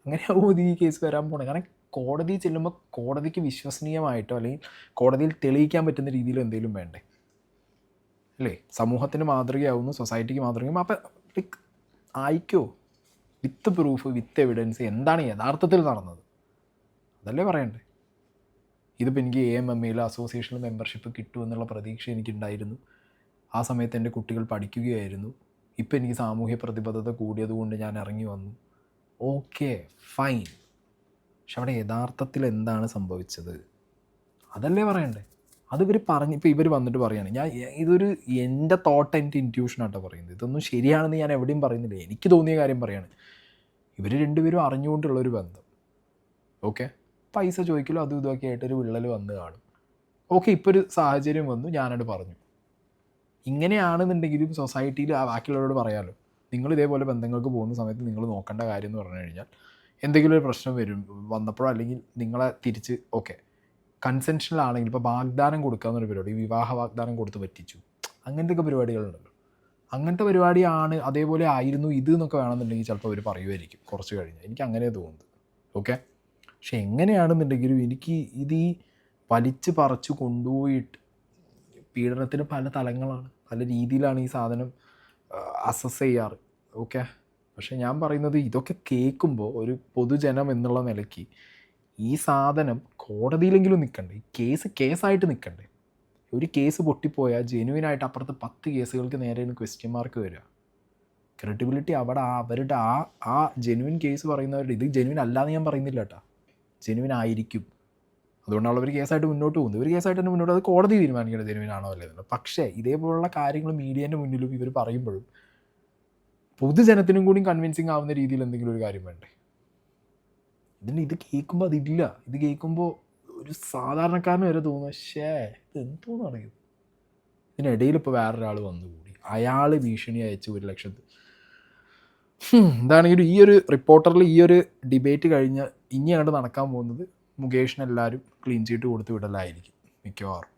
അങ്ങനെയാവും ഈ കേസ് വരാൻ പോണേ. കാരണം കോടതി ചെല്ലുമ്പോൾ കോടതിക്ക് വിശ്വസനീയമായിട്ടോ അല്ലെങ്കിൽ കോടതിയിൽ തെളിയിക്കാൻ പറ്റുന്ന രീതിയിലോ എന്തെങ്കിലും വേണ്ടേ അല്ലേ? സമൂഹത്തിന് മാതൃകയാവുന്നു, സൊസൈറ്റിക്ക് മാതൃകയാവും. അപ്പം ആയിക്കോ വിത്ത് പ്രൂഫ്, വിത്ത് എവിഡൻസ് എന്താണ് യഥാർത്ഥത്തിൽ നടന്നത് അതല്ലേ പറയണ്ടേ. ഇതിപ്പോൾ എനിക്ക് AMMയിൽ അസോസിയേഷനിൽ മെമ്പർഷിപ്പ് കിട്ടുമെന്നുള്ള പ്രതീക്ഷ എനിക്കുണ്ടായിരുന്നു. ആ സമയത്ത് എൻ്റെ കുട്ടികൾ പഠിക്കുകയായിരുന്നു. ഇപ്പം എനിക്ക് സാമൂഹ്യ പ്രതിബദ്ധത കൂടിയതുകൊണ്ട് ഞാൻ ഇറങ്ങി വന്നു. Okay fine. പക്ഷെ അവിടെ യഥാർത്ഥത്തിൽ എന്താണ് സംഭവിച്ചത് അതല്ലേ പറയണ്ടേ. അത് ഇപ്പോൾ ഇവർ വന്നിട്ട് പറയുകയാണ്, ഞാൻ ഇതൊരു എൻ്റെ തോട്ട്, എൻ്റെ ഇൻറ്റ്യൂഷനായിട്ടോ പറയുന്നത്. ഇതൊന്നും ശരിയാണെന്ന് ഞാൻ എവിടെയും പറയുന്നില്ല, എനിക്ക് തോന്നിയ കാര്യം പറയാണ്. ഇവർ 2 പേരും അറിഞ്ഞുകൊണ്ടുള്ളൊരു ബന്ധം. ഓക്കെ, പൈസ ചോദിക്കലോ അതും ഇതൊക്കെ ആയിട്ടൊരു വിള്ളൽ വന്ന് കാണും. ഓക്കെ, ഇപ്പോൾ ഒരു സാഹചര്യം വന്നു, ഞാനത് പറഞ്ഞു. ഇങ്ങനെയാണെന്നുണ്ടെങ്കിലും സൊസൈറ്റിയിൽ ബാക്കിയുള്ളവരോട് പറയാമല്ലോ, നിങ്ങൾ ഇതേപോലെ ബന്ധങ്ങൾക്ക് പോകുന്ന സമയത്ത് നിങ്ങൾ നോക്കേണ്ട കാര്യം എന്ന് പറഞ്ഞു കഴിഞ്ഞാൽ എന്തെങ്കിലും ഒരു പ്രശ്നം വന്നപ്പോഴോ അല്ലെങ്കിൽ നിങ്ങളെ തിരിച്ച് കൺസെൻഷണൽ ആണെങ്കിൽ ഇപ്പോൾ വാഗ്ദാനം കൊടുക്കാമെന്നൊരു പരിപാടി, വിവാഹ വാഗ്ദാനം കൊടുത്ത് പറ്റിച്ചു, അങ്ങനത്തെയൊക്കെ പരിപാടികളുണ്ടല്ലോ. അങ്ങനത്തെ പരിപാടിയാണ്, അതേപോലെ ആയിരുന്നു ഇത് എന്നൊക്കെ വേണമെന്നുണ്ടെങ്കിൽ ചിലപ്പോൾ അവർ പറയുമായിരിക്കും കുറച്ച് കഴിഞ്ഞ്. എനിക്ക് അങ്ങനെ തോന്നുന്നത്. പക്ഷെ എങ്ങനെയാണെന്നുണ്ടെങ്കിലും എനിക്ക് ഇത് ഈ വലിച്ച് പറിച്ചു കൊണ്ടുപോയിട്ട് പീഡനത്തിന് പല തലങ്ങളാണ്, പല രീതിയിലാണ് ഈ സാധനം അസസ് ചെയ്യാറ്. പക്ഷെ ഞാൻ പറയുന്നത് ഇതൊക്കെ കേൾക്കുമ്പോൾ ഒരു പൊതുജനം എന്നുള്ള നിലയ്ക്ക് ഈ സാധനം കോടതിയിലെങ്കിലും നിൽക്കണ്ടേ, ഈ കേസായിട്ട് നിൽക്കണ്ടേ. ഒരു കേസ് പൊട്ടിപ്പോയാൽ ജെന്യുവിനായിട്ട് അപ്പുറത്ത് 10 കേസുകൾക്ക് നേരെ ക്വസ്റ്റ്യൻ മാർക്ക് വരിക. ക്രെഡിബിലിറ്റി അവിടെ അവരുടെ ആ ജെന്യുവിൻ കേസ് പറയുന്നവരുടെ, ഇത് ജെന്യുവിൻ അല്ലാന്ന് ഞാൻ പറയുന്നില്ല കേട്ടോ, ജെന്യുവിൻ ആയിരിക്കും, അതുകൊണ്ടാണ് അവർ കേസായിട്ട് മുന്നോട്ട് പോകുന്നത്. ഇവർ കേസായിട്ട് തന്നെ മുന്നോട്ട്, അത് കോടതി തീരുമാനിക്കേണ്ടത് ജെന്യുവിനാണോ അല്ലെന്നുള്ളത്. പക്ഷേ ഇതേപോലുള്ള കാര്യങ്ങൾ മീഡിയേൻ്റെ മുന്നിലും ഇവർ പറയുമ്പോഴും പൊതുജനത്തിനും കൂടി കൺവിൻസിങ് ആവുന്ന രീതിയിൽ എന്തെങ്കിലും ഒരു കാര്യം വേണ്ടേ. ഇത് കേൾക്കുമ്പോൾ അതില്ല. ഇത് കേൾക്കുമ്പോൾ ഒരു സാധാരണക്കാരന് വരെ തോന്നുന്നു, ഇത് എന്തോന്നാണ് ഇത്. ഇതിനിടയിൽ ഇപ്പോൾ വേറൊരാൾ വന്നുകൂടി, അയാൾ ഭീഷണി അയച്ച് 1 ലക്ഷത്തി. എന്താണെങ്കിലും ഈ ഒരു റിപ്പോർട്ടറിൽ ഈ ഒരു ഡിബേറ്റ് കഴിഞ്ഞ് ഇനി അങ്ങോട്ട് നടക്കാൻ പോകുന്നത് മുകേഷിന് എല്ലാവരും ക്ലീൻ ചീറ്റ് കൊടുത്ത് വിടലായിരിക്കും മിക്കവാറും.